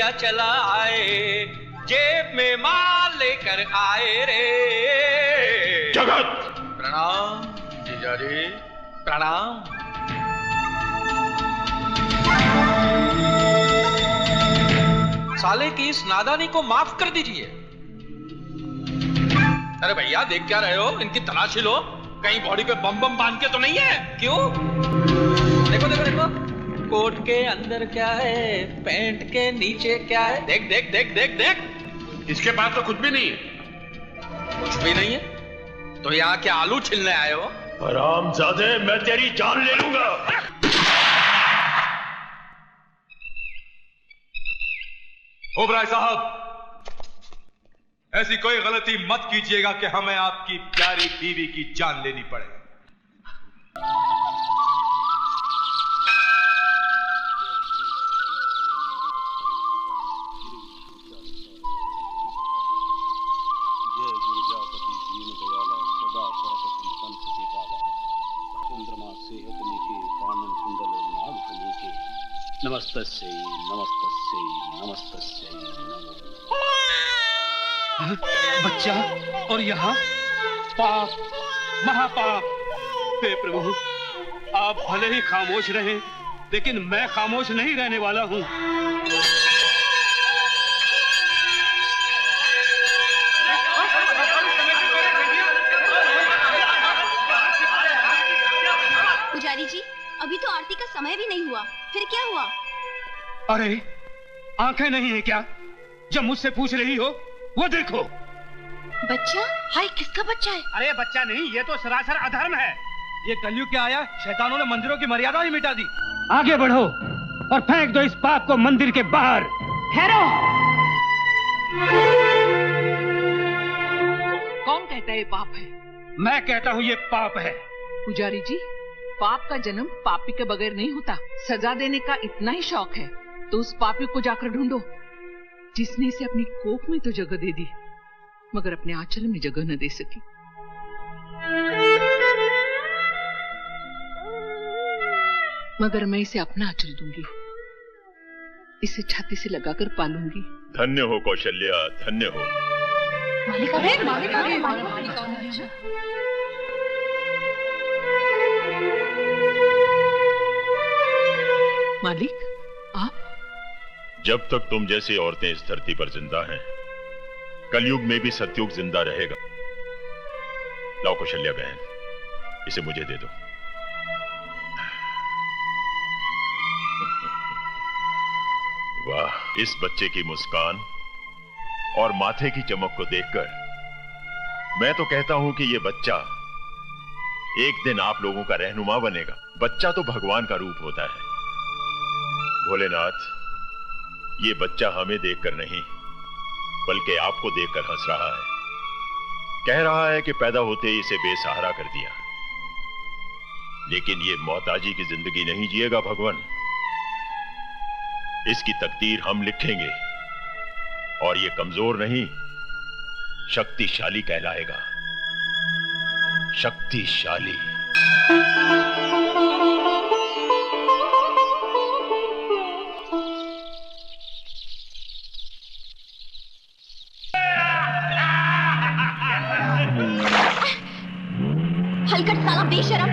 लिया चला आए, जेब में माल लेकर आए रे। जगत! प्रणाम जीजाजी, प्रणाम। साले की इस नादानी को माफ कर दीजिए। अरे भैया देख क्या रहे हो, इनकी तलाशी लो, कहीं बॉडी पे बम बम बांध के तो नहीं है। क्यों? देखो देखो देखो, कोट के अंदर क्या है, पैंट के नीचे क्या है, देख देख देख देख देख। इसके पास तो कुछ भी नहीं है। कुछ भी नहीं है तो यहाँ क्या आलू छिलने आए हो? हरामजादे, मैं तेरी जान ले लूंगा। ओबराय साहब, ऐसी कोई गलती मत कीजिएगा कि हमें आपकी प्यारी बीवी की जान लेनी पड़े। नमस्तस्यै नमस्तस्यै नमस्तस्यै नमो। बच्चा, और यहाँ पाप, महापाप। हे प्रभु, आप भले ही खामोश रहें, लेकिन मैं खामोश नहीं रहने वाला हूँ। पुजारी जी, अभी तो आरती का समय भी नहीं हुआ, फिर क्या हुआ? अरे, आंखें नहीं है क्या? जब मुझसे पूछ रही हो, वो देखो। बच्चा? हाय, किसका बच्चा है? अरे बच्चा नहीं, ये तो सरासर अधर्म है। ये कलयुग क्या आया, शैतानों ने मंदिरों की मर्यादा ही मिटा दी। आगे बढ़ो और फेंक दो इस पाप को मंदिर के बाहर। ठहरो। कौन कहता है ये पाप है? मैं कहता हूँ ये पाप है। पुजारी जी, पाप का जन्म पापी के बगैर नहीं होता। सजा देने का इतना ही शौक है तो उस पापी को जाकर ढूंढो जिसने इसे अपनी कोख में तो जगह दे दी, मगर अपने आंचल में जगह न दे सकी। मगर मैं इसे अपना आंचल दूंगी, इसे छाती से लगाकर पालूंगी। धन्य हो कौशल्या, धन्य हो। मालिक आ गए, मालिक आ गए, मालिक आ गए। मालिक, आप? जब तक तुम जैसी औरतें इस धरती पर जिंदा हैं, कलयुग में भी सतयुग जिंदा रहेगा। लाओ कौशल्या बहन, इसे मुझे दे दो। वाह, इस बच्चे की मुस्कान और माथे की चमक को देखकर मैं तो कहता हूं कि यह बच्चा एक दिन आप लोगों का रहनुमा बनेगा। बच्चा तो भगवान का रूप होता है। भोलेनाथ, ये बच्चा हमें देखकर नहीं बल्कि आपको देखकर हंस रहा है। कह रहा है कि पैदा होते ही इसे बेसहारा कर दिया, लेकिन ये मोहताजी की जिंदगी नहीं जिएगा भगवान। इसकी तकदीर हम लिखेंगे और ये कमजोर नहीं, शक्तिशाली कहलाएगा। शक्तिशाली। हलकट साला बेशरम।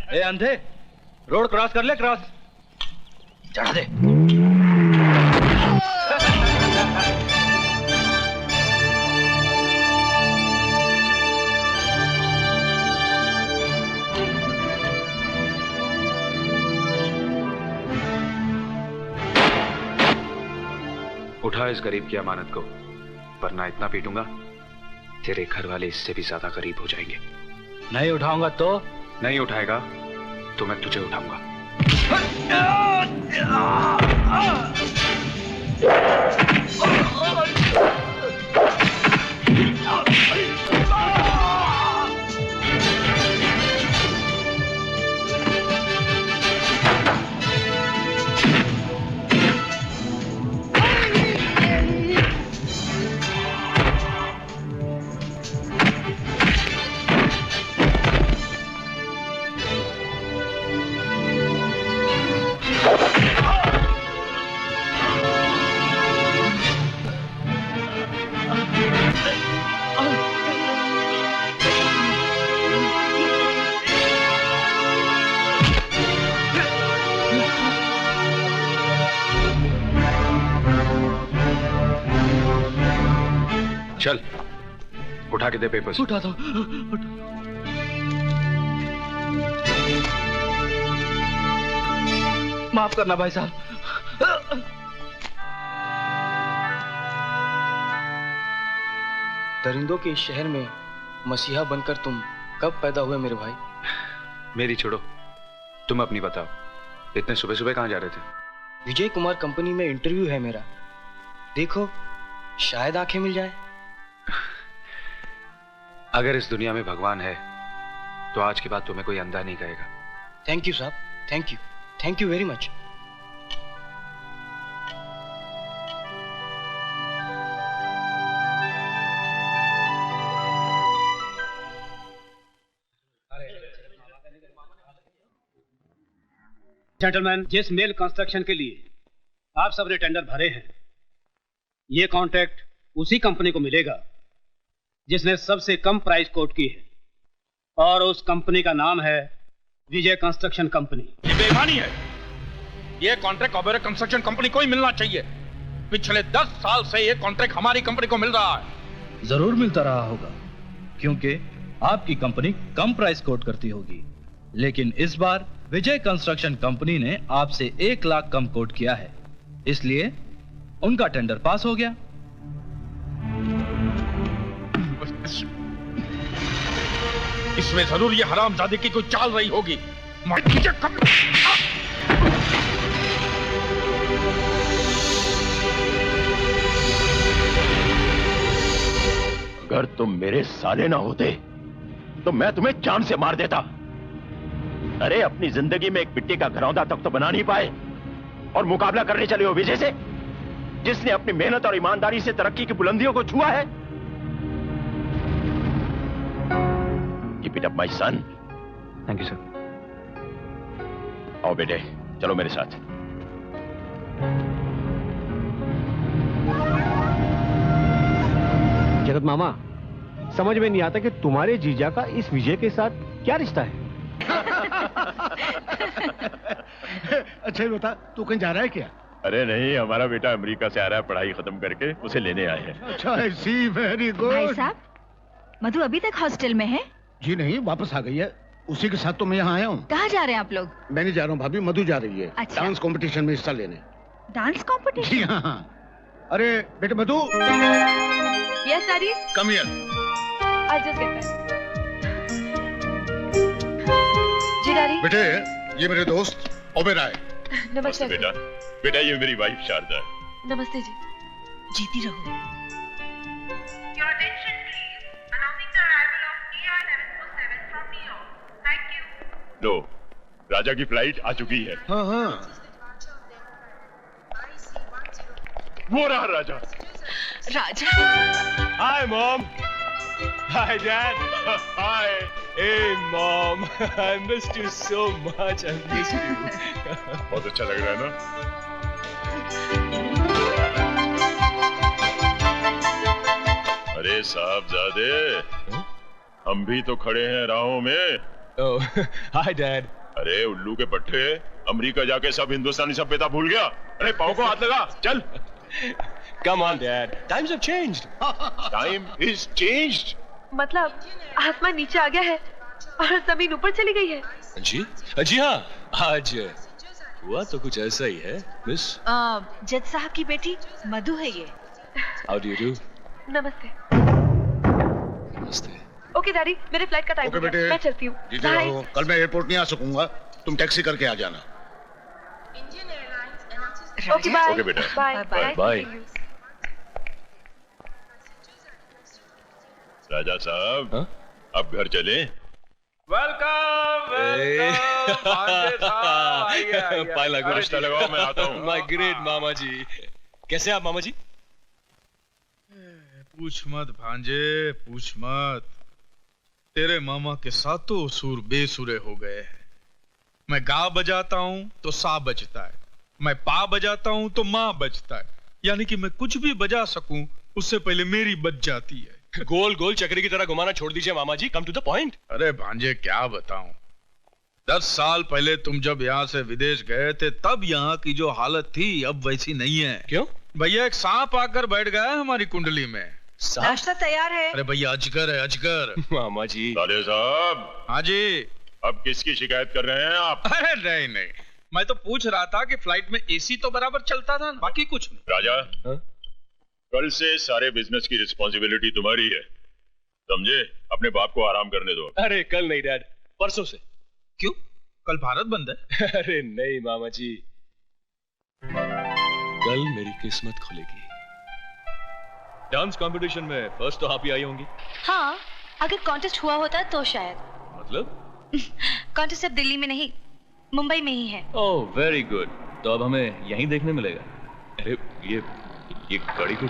ए अंधे, रोड क्रॉस कर ले, क्रॉस चढ़ा दे। उठा इस गरीब की अमानत को, वरना इतना पीटूंगा तेरे घर वाले इससे भी ज्यादा गरीब हो जाएंगे। नहीं उठाऊंगा तो? नहीं उठाएगा तो मैं तुझे उठाऊंगा। चल, उठा के दे पेपर्स। उठा दो। माफ करना भाई साहब। दरिंदों के इस शहर में मसीहा बनकर तुम कब पैदा हुए मेरे भाई? मेरी छोड़ो, तुम अपनी बताओ। इतने सुबह सुबह कहाँ जा रहे थे? विजय कुमार कंपनी में इंटरव्यू है मेरा, देखो शायद आंखें मिल जाए। अगर इस दुनिया में भगवान है तो आज के बाद तुम्हें कोई अंधा नहीं कहेगा। थैंक यू साहब, thank you very much. Gentleman, जिस मेल कंस्ट्रक्शन के लिए आप सबने टेंडर भरे हैं, ये कॉन्ट्रैक्ट उसी कंपनी को मिलेगा जिसने सबसे कम प्राइस कोट की है, और उस कंपनी का नाम है विजय कंस्ट्रक्शन कंपनी। ये बेईमानी है। ये कॉन्ट्रैक्ट ओबेरॉय कंस्ट्रक्शन कंपनी को ही मिलना चाहिए। पिछले 10 साल से ये कॉन्ट्रैक्ट हमारी कंपनी को मिल रहा है। जरूर मिलता रहा होगा, क्योंकि आपकी कंपनी कम प्राइस कोट करती होगी, लेकिन इस बार विजय कंस्ट्रक्शन कंपनी ने आपसे 1 लाख कम कोट किया है, इसलिए उनका टेंडर पास हो गया। इसमें जरूर ये हरामजादे की कोई चाल रही होगी। अगर तुम मेरे साले ना होते तो मैं तुम्हें जान से मार देता। अरे अपनी जिंदगी में एक मिट्टी का घरौंदा तक तो बना नहीं पाए और मुकाबला करने चले हो विजय से, जिसने अपनी मेहनत और ईमानदारी से तरक्की की बुलंदियों को छुआ है। Keep it up, my son. Thank you sir. आओ बेटे, चलो मेरे साथ। जगत मामा, समझ में नहीं आता कि तुम्हारे जीजा का इस विजय के साथ क्या रिश्ता है। अच्छा ये बता, तू कहीं जा रहा है क्या? अरे नहीं, हमारा बेटा अमेरिका से आ रहा है, पढ़ाई खत्म करके उसे लेने आए हैं। अच्छा, सी वेरी गुड। भाई साहब, मधु अभी तक हॉस्टल में है? जी नहीं, वापस आ गई है। उसी के साथ तो मैं यहाँ आया हूँ। कहाँ जा रहे हैं आप लोग? मैं नहीं जा रहा हूँ भाभी, मधु जा रही है। अच्छा। डांस कंपटीशन में हिस्सा लेने। Dance competition? जी हाँ। अरे बेटे Madhu. Yes daddy. Come here. I'll just get back. जी डैडी। बेटे, ये मेरे दोस्त ओबेरॉय। नमस्ते बेटा। बेटा ये मेरी वाइफ शारदा है। नमस्ते जी। जीती रहो। Your attention please. Announcing the arrival of ER747 from New York. Thank you. लो, राजा की फ्लाइट आ चुकी है। हाँ हाँ। वो रहा राजा। राजा। Hi mom. Hi dad. Hi. Hey mom. I missed you so much. I missed you. बहुत अच्छा लग रहा है ना? अरे साहबजादे, हम भी तो खड़े हैं राहों में। Oh, hi dad. अरे उल्लू के पट्टे, अमेरिका जाके सब हिंदुस्तानी सभ्यता भूल गया। अरे पाँव को हाथ लगा, चल। Come on dad. Times have changed. Time is changed. मतलब आसमान नीचे आ गया है और जमीन ऊपर चली गई है। जी हाँ, आज हुआ तो कुछ ऐसा ही है मिस। जज साहब की बेटी मधु है ये। How do you do? नमस्ते। नमस्ते। ओके डैडी, मेरे फ्लाइट का टाइम हो गया, मैं चलती हूँ। जीते रहो। कल मैं एयरपोर्ट नहीं आ सकूंगा, तुम टैक्सी करके आ जाना। Okay bye. ओके बेटा। Bye bye. राजा साहब, अब घर चले। वेलकम रिश्ता लगाओ, मैं आता हूँ। माय ग्रेट मामा जी। कैसे आप मामा जी? पूछ मत भांजे, पूछ मत। तेरे मामा के सातों सुर बेसुरे हो गए हैं। मैं गा बजाता हूँ तो सा बजता है, मैं पा बजाता हूँ तो माँ बजता है, यानी कि मैं कुछ भी बजा सकूं उससे पहले मेरी बज जाती है। गोल गोल चक्री की तरह घुमाना छोड़ दीजिए मामा जी, कम टू द पॉइंट। अरे भांजे क्या बताऊं, 10 साल पहले तुम जब यहाँ से विदेश गए थे तब यहाँ की जो हालत थी अब वैसी नहीं है। क्यों? भैया एक सांप आकर बैठ गया है हमारी कुंडली में। नाश्ता तैयार है। अरे भैया अजगर है अजगर। मामा जी। साले साहब। हाँ जी। अब किसकी शिकायत कर रहे हैं आप? अरे नहीं नहीं, मैं तो पूछ रहा था कि फ्लाइट में एसी तो बराबर चलता था, बाकी कुछ नहीं। राजा, कल से सारे बिजनेस की रिस्पॉन्सिबिलिटी तुम्हारी है, समझे? अपने बाप को आराम करने दो। अरे कल नहीं डैड, परसों से। क्यों? कल भारत बंद है। अरे नहीं मामा जी, कल मेरी किस्मत खुलेगी। डांस कंपटीशन में फर्स्ट तो आप ही आई होंगी। हाँ, अगर कॉन्टेस्ट हुआ होता तो शायद। मतलब? कॉन्टेस्ट अब दिल्ली में नहीं, मुंबई में ही है। ओह वेरी गुड, तो अब हमें यहीं देखने मिलेगा। अरे ये गाड़ी को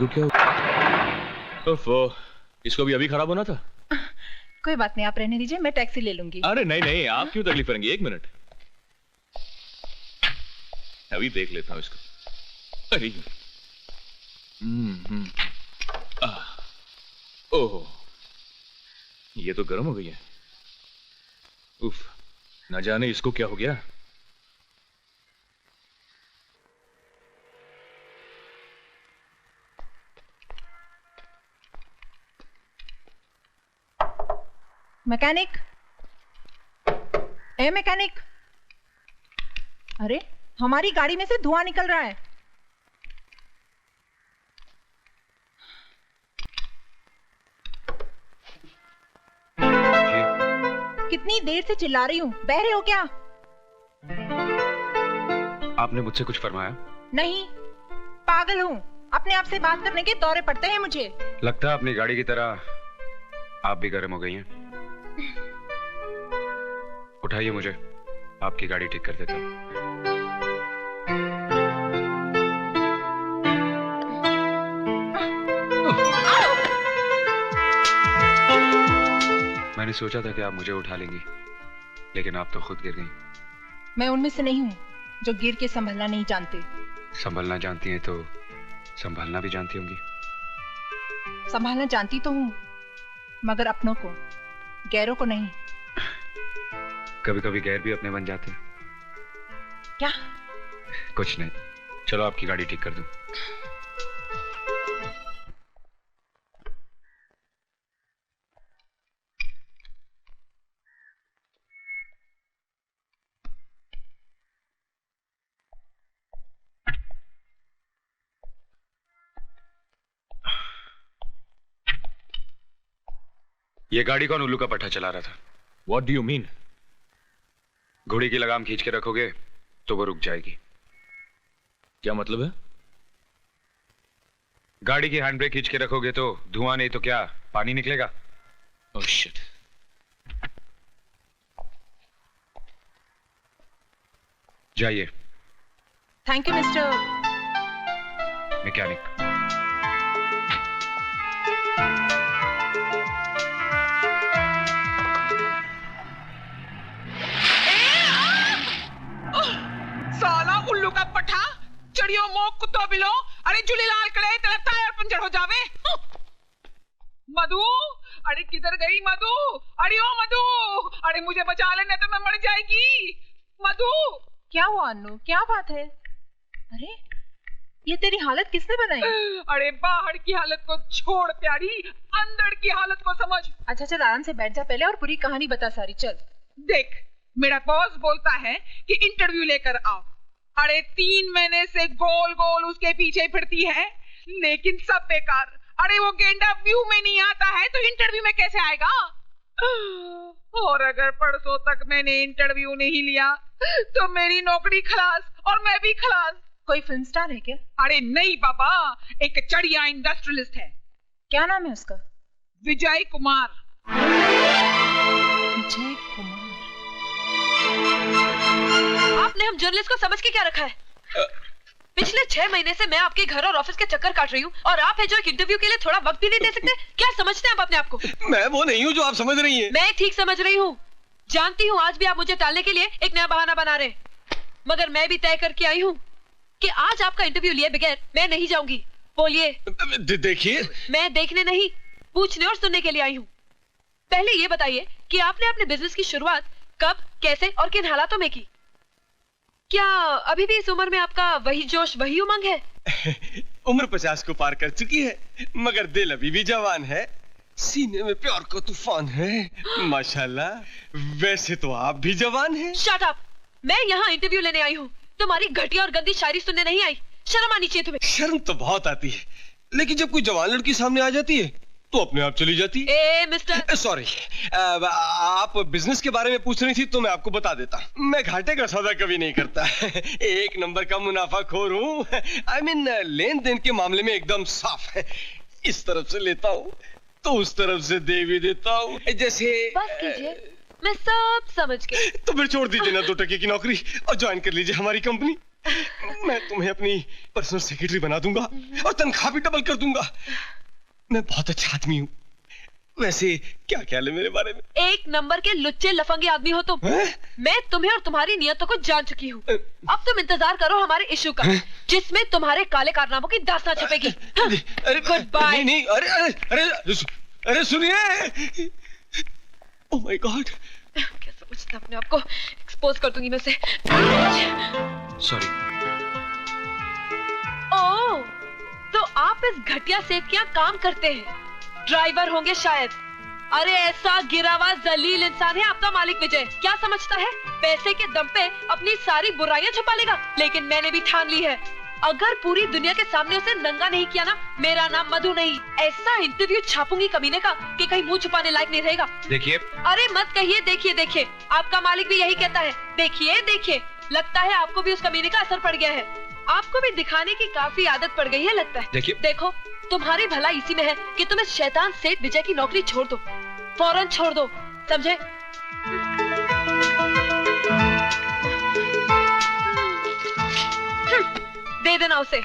क्या हुआ? ओफो, इसको भी अभी खराब होना था। कोई बात नहीं, आप रहने दीजिए, मैं टैक्सी ले लूंगी। अरे नहीं नहीं, आप क्यों तकलीफ करेंगे? एक मिनट, अभी देख लेता हूँ इसको। अरे ओह, ये तो गर्म हो गई है। उफ, न जाने इसको क्या हो गया। मैकेनिक, ए मैकेनिक, अरे हमारी गाड़ी में से धुआं निकल रहा है। कितनी देर से चिल्ला रही हूँ, बहरे हो क्या? आपने मुझसे कुछ फरमाया? नहीं, पागल हूँ, अपने आप से बात करने के दौरे पड़ते हैं मुझे। लगता है अपनी गाड़ी की तरह आप भी गर्म हो गई हैं। उठाइए मुझे, आपकी गाड़ी ठीक कर देता हूँ। मैंने सोचा था कि आप मुझे उठा लेंगी, लेकिन आप तो खुद गिर गई। मैं उनमें से नहीं हूँ जो गिर के संभलना नहीं जानते। संभलना जानती हैं तो संभालना भी जानती होंगी। संभालना जानती तो हूँ, मगर अपनों को, गैरों को नहीं। कभी कभी गैर भी अपने बन जाते हैं। क्या? कुछ नहीं, चलो आपकी गाड़ी ठीक कर दूं। ये गाड़ी कौन उल्लू का पट्टा चला रहा था? What do you mean? घोड़ी की लगाम खींच के रखोगे तो वो रुक जाएगी। क्या मतलब है? गाड़ी की हैंड ब्रेक खींच के रखोगे तो धुआं नहीं तो क्या, पानी निकलेगा। Oh shit. जाइए। Thank you mister mechanic. साला उल्लू का पठा, चढ़ियो मोक कुत्तो बिलो, अरे झूलेलाल करे तेरा टायर पंचर हो जावे। मधु, अरे किधर गई मधु? अरे ओ मधु, अरे मुझे बचा ले नहीं तो मैं मर जाएगी। मधु, क्या हुआ अन्नू, क्या बात है? अरे ये तेरी हालत किसने बनाई? अरे बाहर की हालत को छोड़ प्यारी, अंदर की हालत को समझ। अच्छा चल आराम से बैठ जा पहले और पूरी कहानी बता सारी। चल देख, मेरा बॉस बोलता है कि इंटरव्यू लेकर आओ। अरे 3 महीने से गोल गोल उसके पीछे फिरती है, लेकिन सब बेकार। अरे वो गेंडा व्यू में नहीं आता है तो इंटरव्यू में कैसे आएगा? और अगर परसों तक मैंने इंटरव्यू नहीं लिया तो मेरी नौकरी खलास और मैं भी खलास। कोई फिल्म स्टार है क्या? अरे नहीं बाबा, एक चढ़िया इंडस्ट्रियलिस्ट है। क्या नाम है उसका? विजय कुमार। विजय कुमार। आपने हम जर्नलिस्ट को समझ के क्या रखा है? पिछले 6 महीने से मैं आपके घर और ऑफिस के चक्कर काट रही हूँ और आप है जो एक इंटरव्यू के लिए थोड़ा वक्त भी नहीं दे सकते। क्या समझते हैं आप अपने आप को? मैं वो नहीं हूँ जो आप समझ रही हैं। मैं ठीक समझ रही हूँ। जानती हूँ आज भी आप मुझे टालने के लिए एक नया बहाना बना रहे, मगर मैं भी तय करके आई हूँ कि आज आपका इंटरव्यू लिए बगैर मैं नहीं जाऊंगी। बोलिए। देखिए, मैं देखने नहीं, पूछने और सुनने के लिए आई हूँ। पहले ये बताइए कि आपने अपने बिजनेस की शुरुआत कब, कैसे और किन हालातों में की? क्या अभी भी इस उम्र में आपका वही जोश, वही उमंग है? उम्र 50 को पार कर चुकी है, मगर दिल अभी भी जवान है। सीने में प्यार का तूफान है, माशाल्लाह। वैसे तो आप भी जवान हैं। Shut up! मैं यहाँ इंटरव्यू लेने आई हूँ, तुम्हारी घटिया और गंदी शायरी सुनने नहीं आई। शर्म आनी चाहिए तुम्हें। शर्म तो बहुत आती है, लेकिन जब कोई जवान लड़की सामने आ जाती है तो अपने आप चली जाती है। ए मिस्टर, सॉरी, आप बिजनेस के बारे में पूछ रही थी तो मैं आपको बता देता। मैं घाटे का सौदा कभी नहीं करता। एक नंबर का मुनाफाखोर हूँ। आई मीन लेन देन के मामले में एकदम साफ है। इस तरफ से लेता हूँ तो उस तरफ से दे भी देता हूँ। जैसे बस कीजिए, मैं सब समझ गई। तो फिर छोड़ दीजिए ना 2 टके की नौकरी और ज्वाइन कर लीजिए हमारी कंपनी। मैं तुम्हें अपनी पर्सनल सेक्रेटरी बना दूंगा और तनख्वाह भी डबल कर दूंगा। मैं बहुत अच्छा आदमी हूँ। वैसे क्या ख्याल है मेरे बारे में? एक नंबर के लुच्चे लफंगे आदमी हो तुम। मैं तुम्हें और तुम्हारी नियतों को जान चुकी हूँ। अब तुम इंतजार करो हमारे इशू का, जिसमें तुम्हारे काले कारनामों की दास्तां छपेगी। Good bye. नहीं, अरे सुनिए। ओह माय गॉड, क्या समझता अपने आप को? एक्सपोज कर दूंगी मैं उसे। सॉरी। ओह, तो आप इस घटिया सेठ के यहाँ काम करते हैं, ड्राइवर होंगे शायद। अरे ऐसा गिरा हुआ जलील इंसान है आपका मालिक विजय। क्या समझता है पैसे के दम पे अपनी सारी बुराइयां छुपा लेगा? लेकिन मैंने भी ठान ली है, अगर पूरी दुनिया के सामने उसे नंगा नहीं किया ना, मेरा नाम मधु नहीं। ऐसा इंटरव्यू छापूंगी कमीने का कि कहीं मुंह छुपाने लायक नहीं रहेगा। देखिए। अरे मत कहिए देखिए देखिए, आपका मालिक भी यही कहता है। देखिए देखिए, लगता है आपको भी उस कमीने का असर पड़ गया है। आपको भी दिखाने की काफी आदत पड़ गई है लगता है। देखिए। देखो, तुम्हारी भलाई इसी में है कि तुम इस शैतान सेठ विजय की नौकरी छोड़ दो, फौरन छोड़ दो, समझे? दे देना उसे।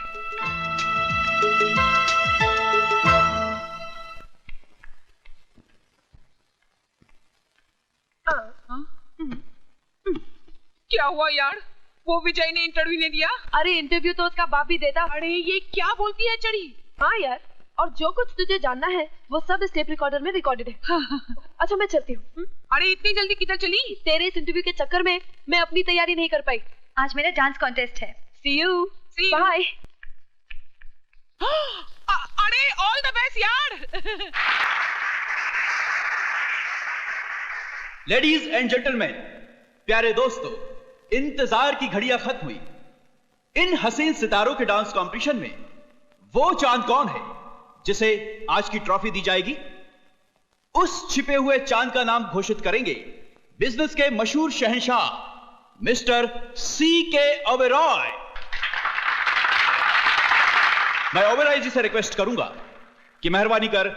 क्या हुआ यार? वो विजय ने इंटरव्यू नहीं दिया? अरे इंटरव्यू तो उसका बाप भी देता। अरे ये क्या बोलती है चढ़ी? हाँ यार, और जो कुछ तुझे जानना है वो सब इस टेप रिकॉर्डर में रिकॉर्डेड है। अच्छा मैं चलती हूँ। अरे इतनी जल्दी किधर चली? तेरे इस इंटरव्यू के चक्कर में मैं अपनी तैयारी नहीं कर पाई। आज मेरा डांस कॉन्टेस्ट है। See you. Bye. अरे ऑल द बेस्ट यार। लेडीज एंड जेंटलमैन, प्यारे दोस्तों, इंतजार की घड़ियां खत्म हुई। इन हसीन सितारों के डांस कंपटीशन में वो चांद कौन है जिसे आज की ट्रॉफी दी जाएगी? उस छिपे हुए चांद का नाम घोषित करेंगे बिजनेस के मशहूर शहंशाह मिस्टर C.K. ओबेरॉय। मैं ओबेरॉय जी से रिक्वेस्ट करूंगा कि मेहरबानी कर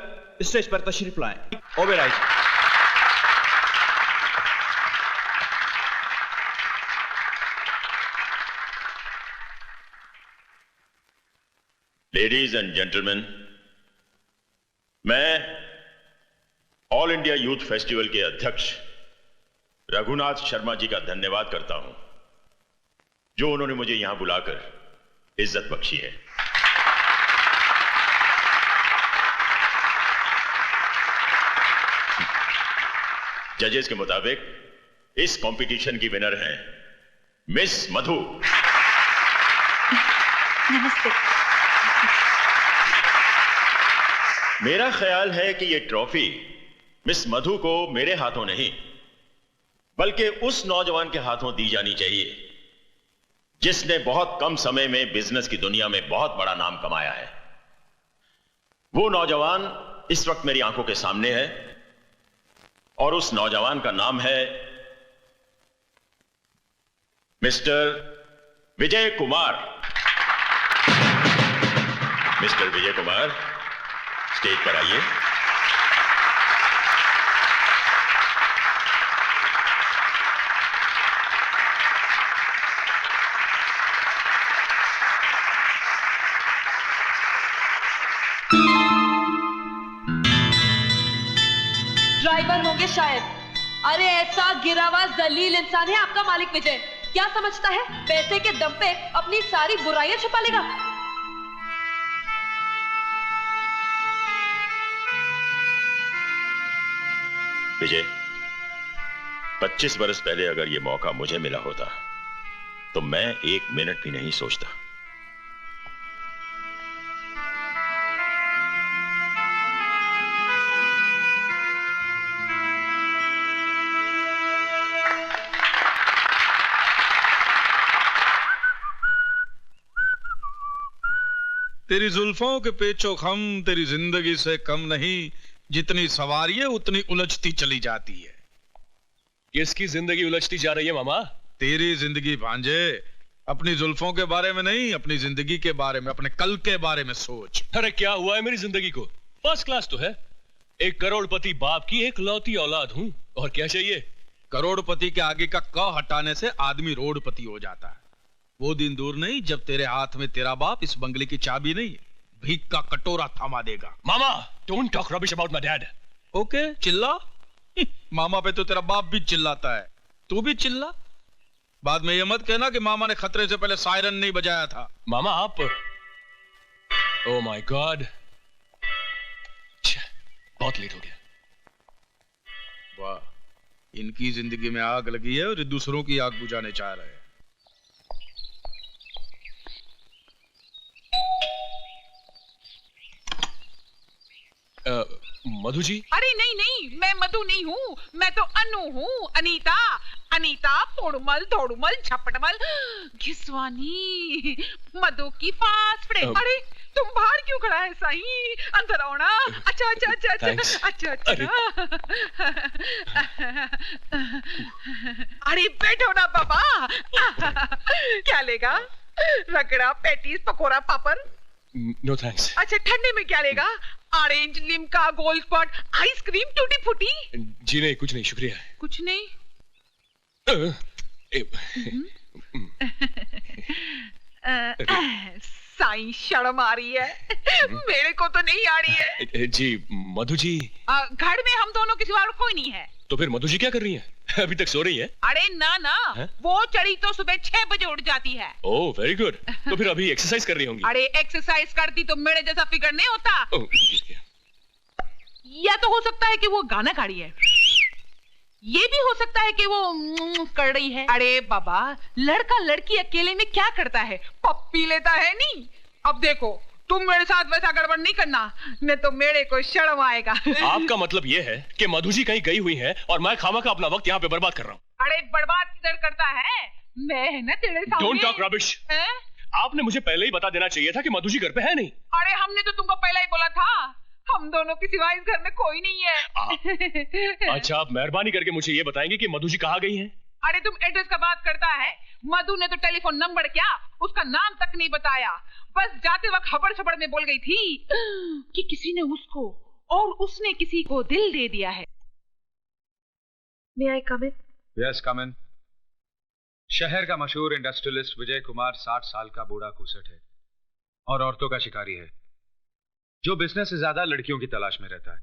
स्टेज पर तशरीफ लाएं। ओबेरॉय जी। लेडीज एंड जेंटलमैन, मैं ऑल इंडिया यूथ फेस्टिवल के अध्यक्ष रघुनाथ शर्मा जी का धन्यवाद करता हूं, जो उन्होंने मुझे यहां बुलाकर इज्जत बख्शी है। जजेस के मुताबिक इस कंपटीशन की विनर हैं मिस मधु। नमस्ते। मेरा ख्याल है कि यह ट्रॉफी मिस मधु को मेरे हाथों नहीं बल्कि उस नौजवान के हाथों दी जानी चाहिए जिसने बहुत कम समय में बिजनेस की दुनिया में बहुत बड़ा नाम कमाया है। वो नौजवान इस वक्त मेरी आंखों के सामने है और उस नौजवान का नाम है mister Vijay Kumar. Mister Vijay Kumar, stage पर आइए। ड्राइवर होंगे शायद। अरे ऐसा गिरा हुआ जलील इंसान है आपका मालिक विजय। क्या समझता है पैसे के दम पे अपनी सारी बुराइयां छुपा लेगा? विजय, 25 बरस पहले अगर यह मौका मुझे मिला होता तो मैं 1 मिनट भी नहीं सोचता। तेरी जुल्फों के पेचो खम तेरी जिंदगी से कम नहीं, जितनी सवारी है उतनी उलझती चली जाती है। किसकी जिंदगी उलझती जा रही है मामा? तेरी जिंदगी भांजे। अपनी जुल्फों के बारे में नहीं, अपनी जिंदगी के बारे में, अपने कल के बारे में सोच। अरे क्या हुआ है मेरी जिंदगी को? फर्स्ट क्लास तो है। एक करोड़पति बाप की एक लौती औलाद हूं, और क्या चाहिए? करोड़पति के आगे का क हटाने से आदमी रोडपति हो जाता है। वो दिन दूर नहीं जब तेरे हाथ में तेरा बाप इस बंगले की चाबी नहीं, भीख का कटोरा थमा देगा। मामा, don't talk rubbish about my dad. Okay, चिल्ला। मामा पे तो तेरा बाप भी चिल्लाता है, तू भी चिल्ला। बाद में ये मत कहना कि मामा ने खतरे से पहले सायरन नहीं बजाया था। मामा आप, ओह माय गॉड, बहुत लेट हो गया। वाह, इनकी जिंदगी में आग लगी है और ये दूसरों की आग बुझाने चाह रहे हैं। मधु जी? अरे नहीं नहीं, मैं मधु नहीं हूँ, मैं तो अनु हूँ, अनीता। अनीता पोड़मल धोड़मल झपटमल घिसवानी मधु की फास्ट फ्रेंड। अरे तुम बाहर क्यों खड़ा है साईं? अंदर आओ ना। अच्छा अच्छा अच्छा अच्छा अच्छा अच्छा। अरे बैठो ना बाबा। क्या लेगा? रगड़ा, patties, pakora, papad? No thanks. अच्छा ठंडे में क्या लेगा? Orange, Limca, Gold Spot, ice cream, tutti frutti? जी नहीं, कुछ नहीं, शुक्रिया। कुछ नहीं? साईं शर्म आ रही है। मेरे को तो नहीं आ रही है। जी मधु जी, घर में हम दोनों के सिवा कोई नहीं है। तो फिर मधु जी क्या कर रही है? अभी तक सो रही है? अरे ना ना है? वो चढ़ी तो सुबह 6 बजे उठ जाती है। Oh very good. तो फिर अभी एक्सरसाइज कर रही होंगी? अरे एक्सरसाइज करती तो मेरे जैसा फिगर नहीं होता। या तो हो सकता है कि वो गाना गा रही है, ये भी हो सकता है कि वो कर रही है। अरे बाबा, लड़का लड़की अकेले में क्या करता है? पप्पी लेता है नहीं। अब देखो, तुम मेरे साथ वैसा गड़बड़ नहीं करना, नहीं तो मेरे को शर्म आएगा। आपका मतलब ये है कि मधु जी कहीं गई हुई है और मैं खामा का अपना वक्त यहाँ पे बर्बाद कर रहा हूँ? अरे बर्बाद किधर करता है? मैं है ना तेरे सामने। Don't talk rubbish. आपने मुझे पहले ही बता देना चाहिए था कि मधु जी घर पे है नहीं। अरे हमने तो तुमको पहले ही बोला था, हम दोनों के सिवा इस घर में कोई नहीं है। अच्छा, आप मेहरबानी करके मुझे ये बताएंगे कि मधु जी कहाँ गई हैं? अरे तुम एड्रेस का बात करता है? मधु ने तो टेलीफोन नंबर क्या, उसका नाम तक नहीं बताया। बस जाते वक्त हबड़ छबड़ में बोल गई थी कि किसी ने उसको और उसने किसी को दिल दे दिया है। May I come in? Yes come in. शहर का मशहूर इंडस्ट्रियलिस्ट विजय कुमार 60 साल का बूढ़ा कुसट है और औरतों का शिकारी है, जो बिजनेस से ज्यादा लड़कियों की तलाश में रहता है।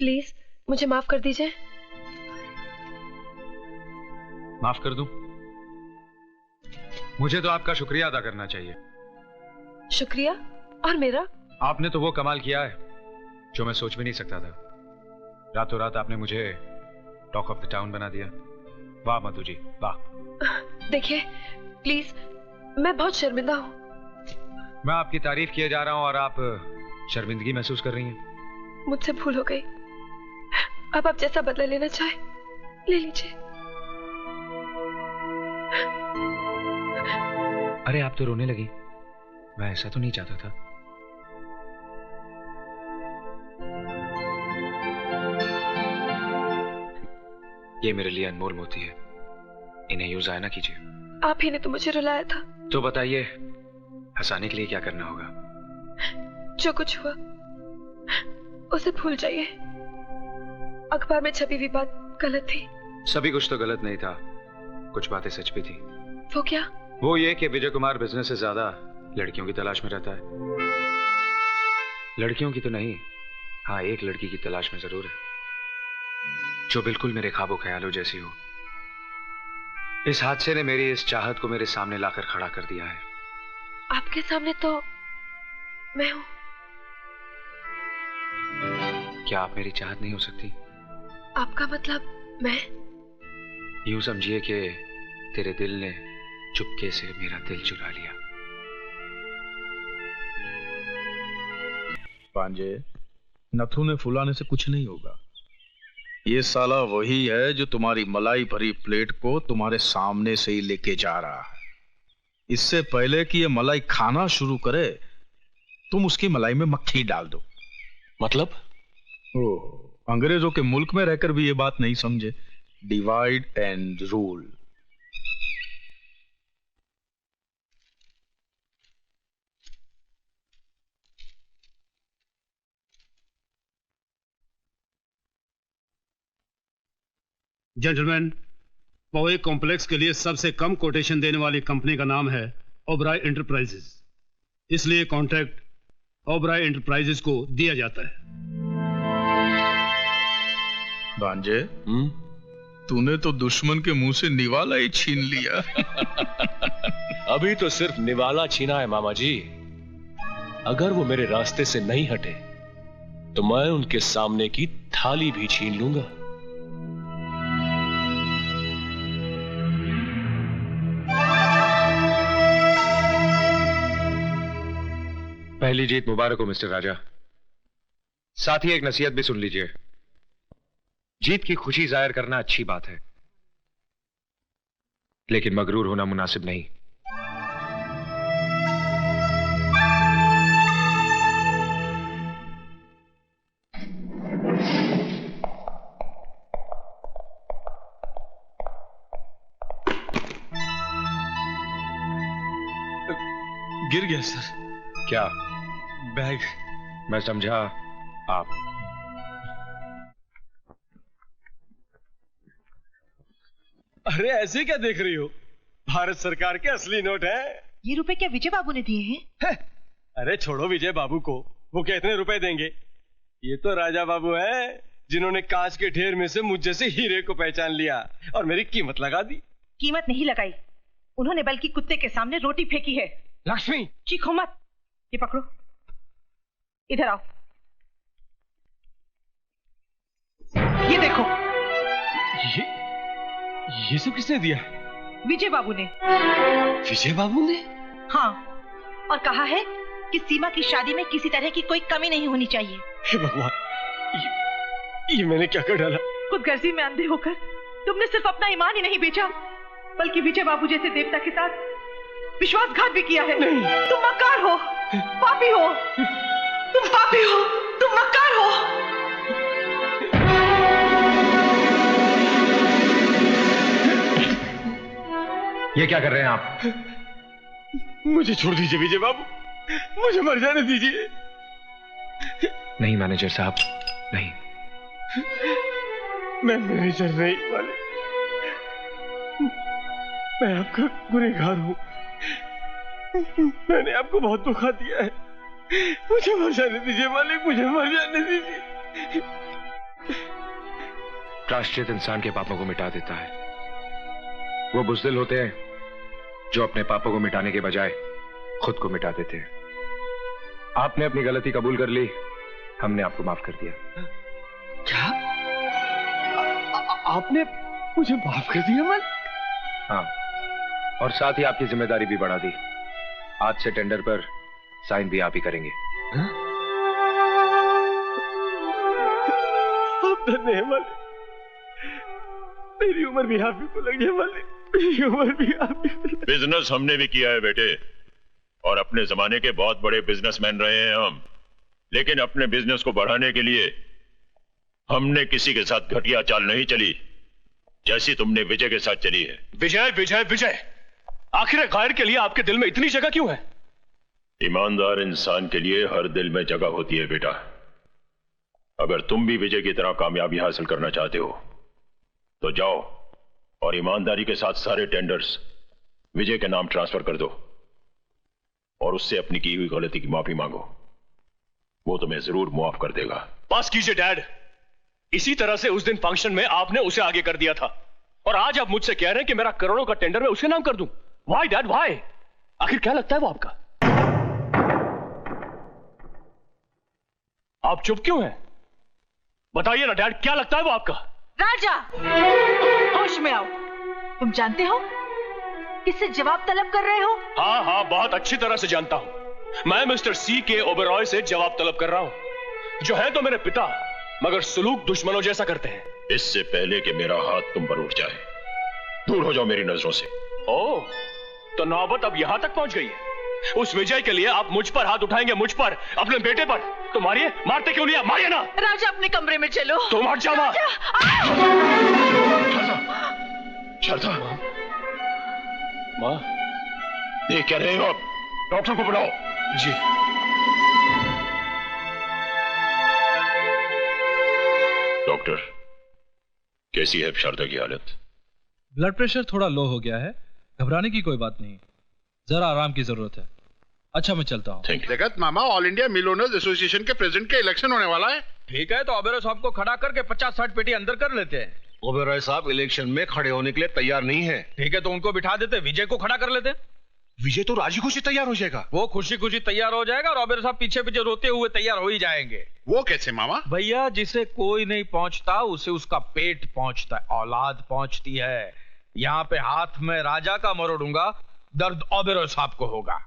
प्लीज मुझे माफ कर दीजिए। माफ कर दूं? मुझे तो आपका शुक्रिया अदा करना चाहिए। शुक्रिया? और मेरा? आपने तो वो कमाल किया है जो मैं सोच भी नहीं सकता था। रातों रात आपने मुझे टॉक ऑफ द टाउन बना दिया। वाह मधु जी, वाह। देखिए प्लीज, मैं बहुत शर्मिंदा हूँ। मैं आपकी तारीफ किए जा रहा हूँ और आप शर्मिंदगी महसूस कर रही हैं। मुझसे भूल हो गई, अब आप जैसा बदला लेना चाहे ले लीजिए। अरे आप तो रोने लगी, मैं ऐसा तो नहीं चाहता था। ये मेरे लिए अनमोल मोती है, इन्हें यूज आया ना कीजिए। आप ही ने तो मुझे रुलाया था। तो बताइए, हंसाने के लिए क्या करना होगा? जो कुछ हुआ उसे भूल जाइए। अखबार में छपी हुई बात गलत थी। सभी कुछ तो गलत नहीं था, कुछ बातें सच भी थी। वो क्या? वो ये कि विजय कुमार बिजनेस से ज्यादा लड़कियों की तलाश में रहता है। लड़कियों की तो नहीं, हाँ एक लड़की की तलाश में जरूर है, जो बिल्कुल मेरे ख्वाबों ख्यालों जैसी हो। इस हादसे ने मेरी इस चाहत को मेरे सामने लाकर खड़ा कर दिया है। आपके सामने तो मैं हूं। क्या आप मेरी चाहत नहीं हो सकती? आपका मतलब मैं? यूं समझिए कि तेरे दिल ने चुपके से मेरा दिल चुरा लिया। पांजे, नथु ने फुलाने से कुछ नहीं होगा। ये साला वही है जो तुम्हारी मलाई भरी प्लेट को तुम्हारे सामने से ही लेके जा रहा है। इससे पहले कि ये मलाई खाना शुरू करे, तुम उसकी मलाई में मक्खी डाल दो। मतलब? ओह, अंग्रेजों के मुल्क में रहकर भी ये बात नहीं समझे। Divide and rule. जेंटलमैन, पवे कॉम्प्लेक्स के लिए सबसे कम कोटेशन देने वाली कंपनी का नाम है ओबराय एंटरप्राइजेस, इसलिए कॉन्ट्रैक्ट ओबराय एंटरप्राइजेस को दिया जाता है। भांजे, तूने तो दुश्मन के मुंह से निवाला ही छीन लिया। अभी तो सिर्फ निवाला छीना है मामा जी। अगर वो मेरे रास्ते से नहीं हटे तो मैं उनके सामने की थाली भी छीन लूंगा। पहली जीत मुबारक हो मिस्टर राजा। साथ ही एक नसीहत भी सुन लीजिए। जीत की खुशी जाहिर करना अच्छी बात है, लेकिन मगरूर होना मुनासिब नहीं। गिर गया सर। क्या? बैग। मैं समझा आप। अरे ऐसे क्या देख रही हो? भारत सरकार के असली नोट है। ये रुपए क्या विजय बाबू ने दिए हैं? अरे छोड़ो विजय बाबू को, वो कितने रुपए देंगे? ये तो राजा बाबू हैं, जिन्होंने कांच के ढेर में से मुझ जैसे हीरे को पहचान लिया और मेरी कीमत लगा दी। कीमत नहीं लगाई, उन्होंने बल्कि कुत्ते के सामने रोटी फेंकी है। लक्ष्मी, चीखो मत। ये पकड़ो, इधर आओ। ये देखो। ये सब किसने दिया? विजय बाबू ने। विजय बाबू ने? हाँ, और कहा है कि सीमा की शादी में किसी तरह की कोई कमी नहीं होनी चाहिए। हे भगवान, ये मैंने क्या कर डाला? खुदगर्जी में अंधे होकर तुमने सिर्फ अपना ईमान ही नहीं बेचा, बल्कि विजय बाबू जैसे देवता के साथ विश्वासघात भी किया है। नहीं। तुम मक्कार हो, पापी हो, तुम पापी हो, तुम मक्कार हो। ये क्या कर रहे हैं आप? मुझे छोड़ दीजिए विजय बाबू, मुझे मर जाने दीजिए। नहीं मैनेजर साहब, नहीं। मैं मैनेजर नहीं मालिक, मैं आपका गुनहगार हूं। मैंने आपको बहुत धोखा दिया है, मुझे मर जाने दीजिए मालिक, मुझे मर जाने दीजिए। प्रायश्चित इंसान के पापों को मिटा देता है। वो बुज़दिल होते हैं जो अपने पापों को मिटाने के बजाय खुद को मिटा देते हैं। आपने अपनी गलती कबूल कर ली, हमने आपको माफ कर दिया। क्या? आपने मुझे माफ कर दिया मालिक? हाँ, और साथ ही आपकी जिम्मेदारी भी बढ़ा दी। आज से टेंडर पर साइन भी आप ही करेंगे। आप धन्य हैं मालिक, मेरी उम्र भी आप ही को लग जाए मालिक, मेरी उम्र भी आप ही को लग। बिजनेस हमने भी किया है बेटे, और अपने जमाने के बहुत बड़े बिजनेसमैन रहे हैं हम, लेकिन अपने बिजनेस को बढ़ाने के लिए हमने किसी के साथ घटिया चाल नहीं चली जैसी तुमने विजय के साथ चली है। विजय विजय विजय, आखिर गायर के लिए आपके दिल में इतनी जगह क्यों है? ईमानदार इंसान के लिए हर दिल में जगह होती है बेटा। अगर तुम भी विजय की तरह कामयाबी हासिल करना चाहते हो तो जाओ और ईमानदारी के साथ सारे टेंडर्स विजय के नाम ट्रांसफर कर दो और उससे अपनी की हुई गलती की माफी मांगो। वो तुम्हें जरूर माफ कर देगा। पास कीजिए डैड, इसी तरह से उस दिन फंक्शन में आपने उसे आगे कर दिया था, और आज आप मुझसे कह रहे हैं कि मेरा करोड़ों का टेंडर मैं उसके नाम कर दूं। Why dad, why? आखिर क्या लगता है वो आपका? आप चुप क्यों हैं? बताइए ना डैड, क्या लगता है वो आपका? राजा, होश में आओ। तुम जानते हो किससे जवाब तलब कर रहे हो? हाँ हाँ, बहुत अच्छी तरह से जानता हूं। मैं मिस्टर सी के ओबेरॉय से जवाब तलब कर रहा हूं, जो है तो मेरे पिता, मगर सुलूक दुश्मनों जैसा करते हैं। इससे पहले कि मेरा हाथ तुम पर उठ जाए, दूर हो जाओ मेरी नजरों से। ओह, तो नौबत अब यहां तक पहुंच गई है। उस विजय के लिए आप मुझ पर हाथ उठाएंगे, मुझ पर, अपने बेटे पर? तो मारिए, मारते क्यों नहीं? मारिए ना। राजा अपने कमरे में चलो। तुम हट जाओ। शारदा, माँ देख क्या रहे हो आप? डॉक्टर को बुलाओ। जी। डॉक्टर, कैसी है शारदा की हालत? ब्लड प्रेशर थोड़ा लो हो गया है, घबराने की कोई बात नहीं, जरा आराम की जरूरत है। अच्छा मैं चलता हूँ। जगत मामा, All India Mill Owners Association के प्रेसिडेंट के इलेक्शन होने वाला है। ठीक है, तो ओबेरॉय साहब को खड़ा करके 50-60 पेटी अंदर कर लेते हैं। ओबेरॉय साहब इलेक्शन में खड़े होने के लिए तैयार नहीं है। ठीक है, तो उनको बिठा देते, विजय को खड़ा कर लेते। विजय तो राजी खुशी तैयार हो जाएगा। वो खुशी खुशी तैयार हो जाएगा और ओबेरॉय साहब पीछे पीछे रोते हुए तैयार हो ही जाएंगे। वो कैसे मामा? भैया, जिसे कोई नहीं पहुंचता उसे उसका पेट पहुंचता है, औलाद पहुंचती है। यहाँ पे हाथ में राजा का मरोड़ूंगा, दर्द ओबेरॉय साहब को होगा।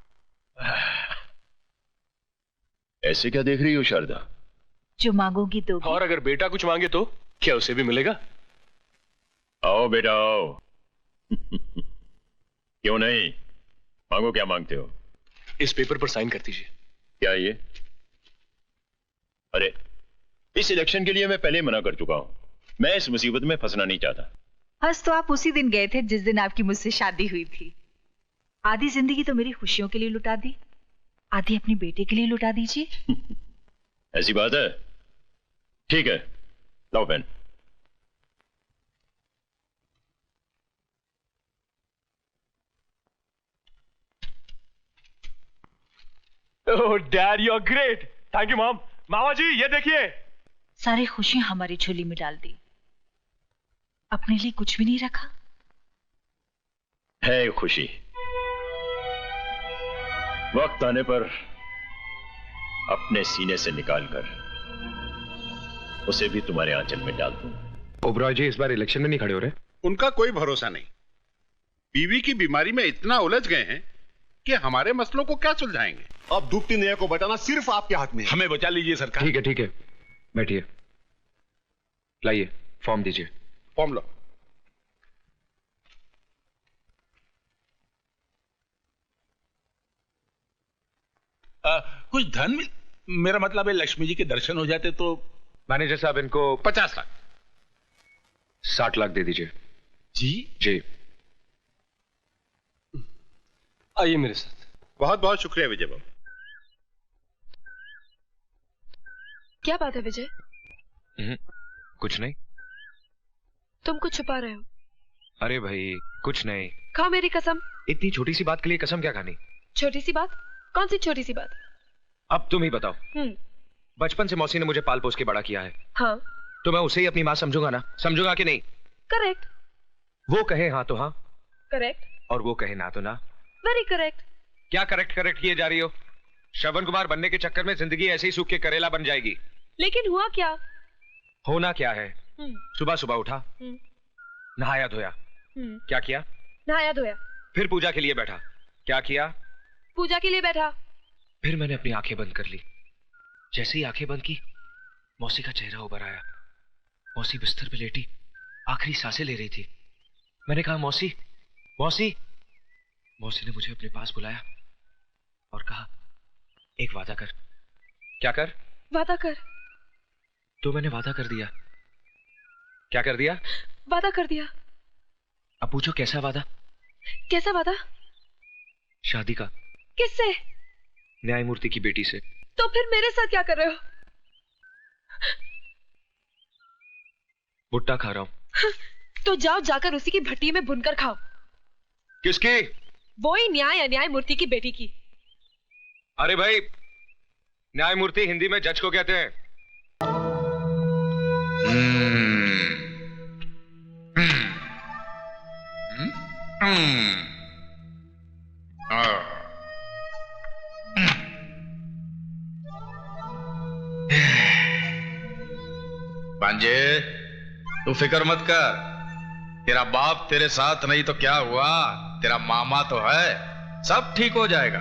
ऐसे क्या देख रही हो शारदा? जो मांगोगी तो। और अगर बेटा कुछ मांगे तो क्या उसे भी मिलेगा? आओ बेटा आओ। क्यों नहीं, मांगो, क्या मांगते हो? इस पेपर पर साइन कर दीजिए। क्या ये? अरे, इस इलेक्शन के लिए मैं पहले मना कर चुका हूं। मैं इस मुसीबत में फंसना नहीं चाहता। हंस तो आप उसी दिन गए थे जिस दिन आपकी मुझसे शादी हुई थी। आधी जिंदगी तो मेरी खुशियों के लिए लुटा दी, आधी अपने बेटे के लिए लुटा दीजिए। ऐसी बात है? ठीक है, लाओ pen. Oh dad, you are great. Thank you mom. मामा जी ये देखिए। सारी खुशियां हमारी झोली में डाल दी, अपने लिए कुछ भी नहीं रखा। है खुशी, वक्त आने पर अपने सीने से निकालकर उसे भी तुम्हारे आंचल में डाल दूं। ओबेरॉय जी इस बार इलेक्शन में नहीं खड़े हो रहे? उनका कोई भरोसा नहीं। बीवी की बीमारी में इतना उलझ गए हैं कि हमारे मसलों को क्या सुलझाएंगे। अब डूबती नैया को बचाना सिर्फ आपके हाथ में है। हमें बचा लीजिए सरकार। ठीक है, बैठिए। लाइए फॉर्म दीजिए। फॉर्म लो। कुछ धन मेरा मतलब है लक्ष्मी जी के दर्शन हो जाते तो। मैनेजर साहब इनको 50 लाख। 60 लाख दे दीजिए। जी जी। आइए मेरे साथ। बहुत बहुत शुक्रिया विजय बाबू। क्या बात है विजय? कुछ नहीं। तुम कुछ छुपा रहे हो? अरे भाई कुछ नहीं। खाओ मेरी कसम। इतनी छोटी सी बात के लिए कसम क्या खानी? छोटी सी बात? कौन सी छोटी सी बात? अब तुम ही बताओ। बचपन से मौसी ने मुझे पाल पोस के बड़ा किया है। हाँ। तो मैं उसे ही अपनी माँ समझूंगा ना? समझूंगा कि नहीं? करेक्ट। वो कहे हाँ तो हाँ, करेक्ट, और वो कहे ना तो ना। Very correct. क्या करेक्ट किए जा रही हो? श्रवण कुमार बनने के चक्कर में जिंदगी ऐसे ही सूख के करेला बन जाएगी। लेकिन हुआ क्या? होना क्या है? सुबह सुबह उठा, नहाया धोया। क्या किया? नहाया धोया। फिर पूजा के लिए बैठा। क्या किया? पूजा के लिए बैठा। फिर मैंने अपनी आंखें बंद कर ली। जैसे ही आंखें बंद की, मौसी का चेहरा उभर आया। मौसी बिस्तर पे लेटी आखिरी सांसें ले रही थी। मैंने कहा मौसी, मौसी। मौसी ने मुझे अपने पास बुलाया और कहा एक वादा कर। क्या कर? वादा कर। तो मैंने वादा कर दिया। क्या कर दिया? वादा कर दिया। अब पूछो कैसा वादा? कैसा वादा? शादी का। किससे? न्यायमूर्ति की बेटी से। तो फिर मेरे साथ क्या कर रहे हो? भुट्टा खा रहा हूं। तो जाओ जाकर उसी की भट्टी में भुनकर खाओ। किसकी? वो ही न्याय अन्यायमूर्ति की बेटी की। अरे भाई, न्यायमूर्ति हिंदी में जज को कहते हैं। भांजे, तू फिक्र मत कर। तेरा बाप तेरे साथ नहीं तो क्या हुआ, तेरा मामा तो है, सब ठीक हो जाएगा।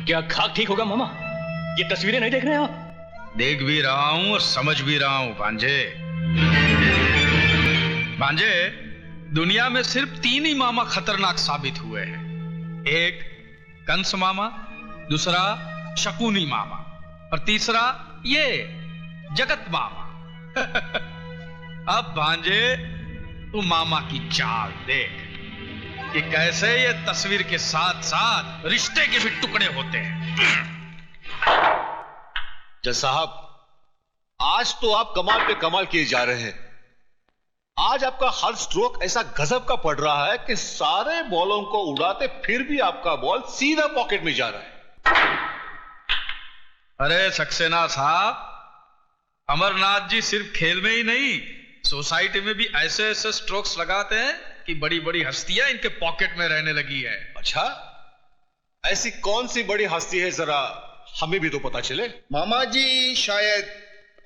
क्या खाक ठीक होगा मामा? ये तस्वीरें नहीं देख रहे हैं आप? देख भी रहा हूं और समझ भी रहा हूं भांजे। भांजे, दुनिया में सिर्फ 3 ही मामा खतरनाक साबित हुए हैं। एक कंस मामा, दूसरा शकुनी मामा और तीसरा ये जगत मामा। अब भांजे तू मामा की चाल देख कि कैसे ये तस्वीर के साथ साथ रिश्ते के भी टुकड़े होते हैं। जज साहब, आज तो आप कमाल पे कमाल किए जा रहे हैं। आज आपका हर स्ट्रोक ऐसा गजब का पड़ रहा है कि सारे बॉलों को उड़ाते फिर भी आपका बॉल सीधा पॉकेट में जा रहा है। अरे सक्सेना साहब, अमरनाथ जी सिर्फ खेल में ही नहीं, सोसाइटी में भी ऐसे ऐसे स्ट्रोक्स लगाते हैं कि बड़ी बड़ी हस्तियां इनके पॉकेट में रहने लगी है। अच्छा, ऐसी कौन सी बड़ी हस्ती है, जरा हमें भी तो पता चले। मामा जी शायद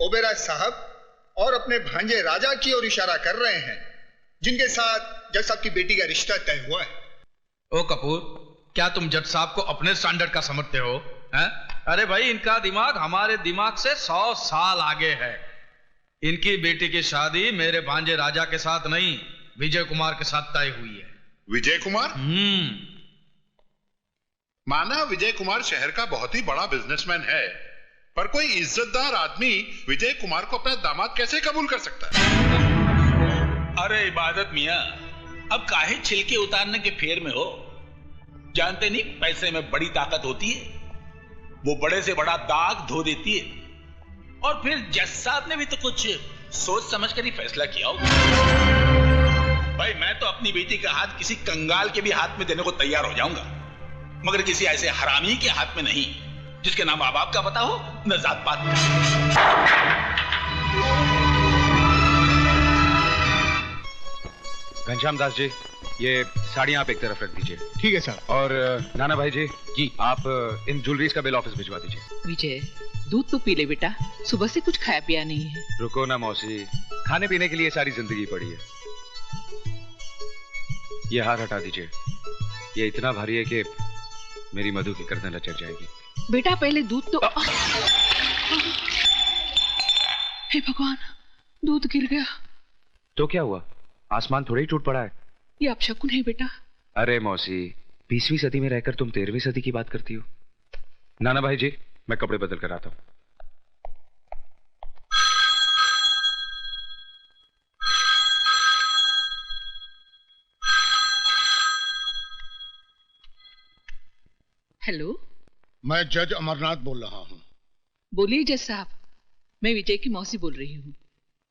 ओबेराय साहब और अपने भांजे राजा की ओर इशारा कर रहे हैं, जिनके साथ जज साहब की बेटी का रिश्ता तय हुआ है। ओ कपूर, क्या तुम जज साहब को अपने स्टैंडर्ड का समझते हो? हैं? अरे भाई, इनका दिमाग हमारे दिमाग से 100 साल आगे है। इनकी बेटी की शादी मेरे भांजे राजा के साथ नहीं, विजय कुमार के साथ तय हुई है। विजय कुमार? माना विजय कुमार शहर का बहुत ही बड़ा बिजनेसमैन है, पर कोई इज्जतदार आदमी विजय कुमार को अपना दामाद कैसे कबूल कर सकता है? अरे इबादत मियां, अब काहे छिलके उतारने के फेर में हो? जानते नहीं पैसे में बड़ी ताकत होती है, वो बड़े से बड़ा दाग धो देती है। और फिर जज साहब ने भी तो कुछ सोच समझ कर ही फैसला किया होगा। भाई, मैं तो अपनी बेटी का हाथ किसी कंगाल के भी हाथ में देने को तैयार हो जाऊंगा, मगर किसी ऐसे हरामी के हाथ में नहीं जिसके नाम माँ बाप का पता हो न जात पात का। घनश्याम दास जी, ये साड़ियां आप एक तरफ रख दीजिए। ठीक है सर। और नाना भाई जी, आप इन ज्वेलरीज का बिल ऑफिस भिजवा दीजिए। विजय, दूध तो पी ले बेटा, सुबह से कुछ खाया पिया नहीं है। रुको ना मौसी, खाने पीने के लिए सारी जिंदगी पड़ी है। ये हार हटा दीजिए, ये इतना भारी है कि मेरी मधु की गर्दन लचक जाएगी। बेटा पहले दूध तो हे भगवान, दूध गिर गया। तो क्या हुआ, आसमान थोड़ा ही टूट पड़ा है। ये अपशकुन है बेटा। अरे मौसी, 20वीं सदी में रहकर तुम 13वीं सदी की बात करती हो। नाना भाई जी, मैं कपड़े बदल कर आता हूं। हेलो, मैं जज अमरनाथ बोल रहा हूं। बोलिए जज साहब, मैं विजय की मौसी बोल रही हूँ।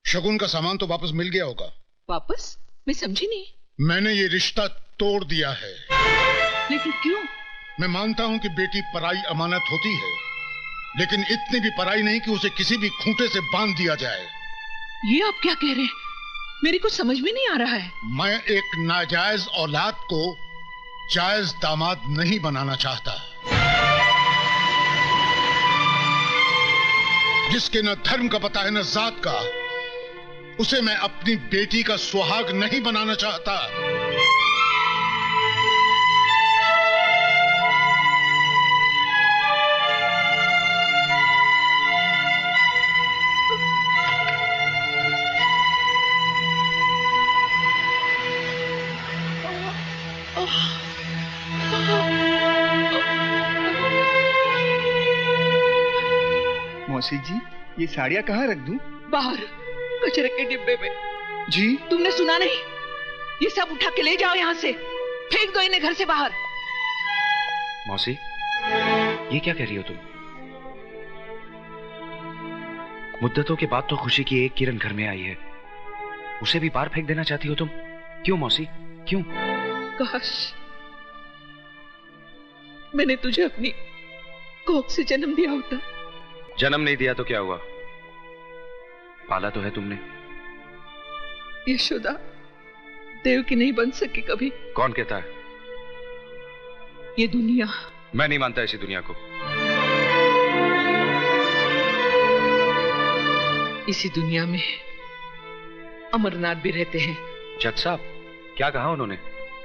शगुन का सामान तो वापस मिल गया होगा। वापस? मैं समझी नहीं। मैंने ये रिश्ता तोड़ दिया है। लेकिन क्यों? मैं मानता हूं कि बेटी पराई अमानत होती है, लेकिन इतनी भी पराई नहीं कि उसे किसी भी खूंटे से बांध दिया जाए। ये आप क्या कह रहे हैं? मेरी कुछ समझ में नहीं आ रहा है। मैं एक नाजायज औलाद को जायज दामाद नहीं बनाना चाहता, जिसके न धर्म का पता है न जात का। उसे मैं अपनी बेटी का सुहाग नहीं बनाना चाहता। मौसी जी, ये साड़ियाँ कहाँ रख दूं? बाहर कचरे के डिब्बे में। जी? तुमने सुना नहीं? ये सब उठा के ले जाओ यहाँ से, फेंक दो इन्हें घर से बाहर। मौसी, ये क्या कह रही हो तुम? मुद्दतों के बाद तो खुशी की एक किरण घर में आई है, उसे भी बाहर फेंक देना चाहती हो तुम? क्यों मौसी, क्यों? काश मैंने तुझे अपनी कोख से जन्म दिया होता। जन्म नहीं दिया तो क्या हुआ, पाला तो है तुमने। यशोदा देव की नहीं बन सकी कभी। कौन कहता है? ये दुनिया। मैं नहीं मानता ऐसी दुनिया को। इसी दुनिया में अमरनाथ भी रहते हैं। जज साहब, क्या कहा उन्होंने?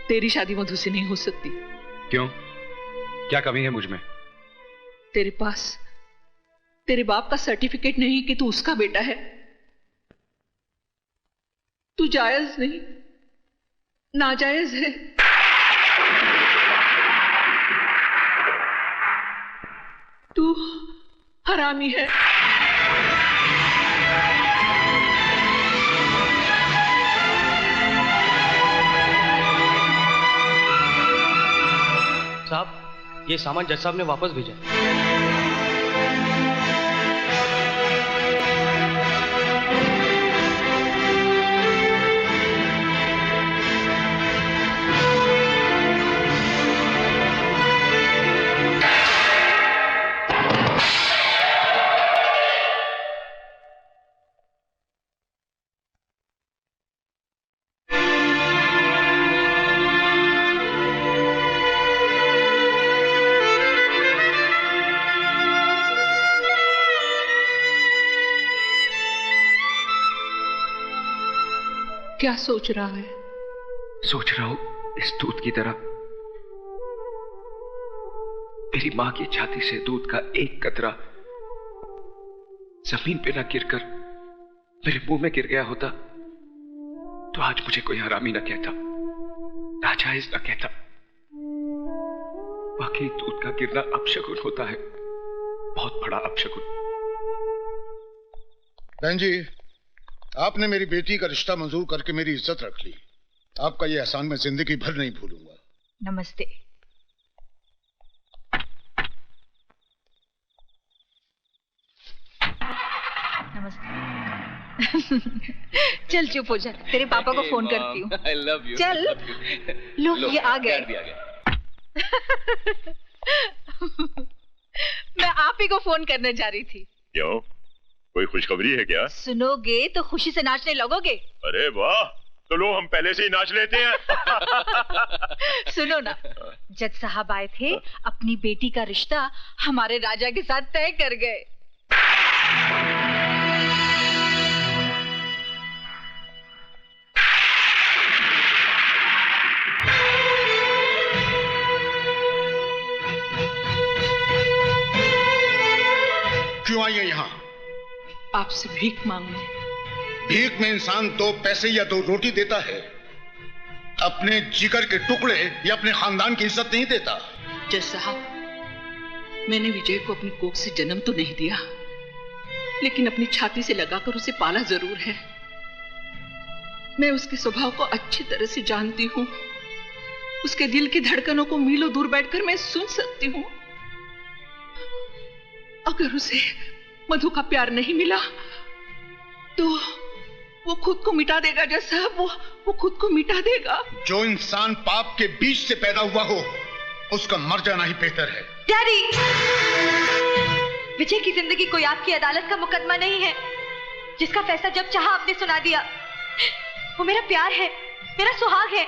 तेरी शादी मधु से नहीं हो सकती। क्यों, क्या कमी है मुझ में? तेरे पास तेरे बाप का सर्टिफिकेट नहीं कि तू उसका बेटा है। तू जायज नहीं, नाजायज है। तू हरामी है। साहब, ये सामान जज साहब ने वापस भेजा। क्या सोच रहा है? सोच रहा हूं इस दूध की तरह मेरी मां की छाती से दूध का एक कतरा जमीन पे न गिरकर मेरे मुंह में गिर गया होता तो आज मुझे कोई हरामी न कहता, नाजायज न कहता। वाकई दूध का गिरना अपशगुन होता है, बहुत बड़ा अपशगुन। बहन जी, आपने मेरी बेटी का रिश्ता मंजूर करके मेरी इज्जत रख ली। आपका यह एहसान मैं जिंदगी भर नहीं भूलूंगा। नमस्ते। नमस्ते। चल चुप हो जा, तेरे पापा को फोन करती हूँ। I love you. चल। लो ये आ गए। मैं आप ही को फोन करने जा रही थी। क्यों, कोई खुशखबरी है क्या? सुनोगे तो खुशी से नाचने लगोगे। अरे वाह, तो लो हम पहले से ही नाच लेते हैं। सुनो ना, जज साहब आए थे, अपनी बेटी का रिश्ता हमारे राजा के साथ तय कर गए। क्यों आई है यहाँ? आपसे भीख मांगने। भीख में इंसान 2 पैसे या 2 रोटी देता है, अपने जिगर के टुकड़े या अपने खानदान की इज्जत नहीं देता। जज साहब, मैंने विजय को अपनी कोख से जन्म तो नहीं दिया, लेकिन अपनी छाती से लगाकर उसे पाला जरूर है। मैं उसके स्वभाव को अच्छी तरह से जानती हूँ। उसके दिल की धड़कनों को मीलों दूर बैठकर मैं सुन सकती हूँ। अगर उसे मधु का प्यार नहीं मिला तो वो खुद को मिटा देगा। जज साहब, वो खुद को मिटा देगा। जो इंसान पाप के बीच से पैदा हुआ हो उसका मर जाना ही बेहतर है। डैडी, विजय की जिंदगी कोई आपकी अदालत का मुकदमा नहीं है जिसका फैसला जब चाहा आपने सुना दिया। वो मेरा प्यार है, मेरा सुहाग है।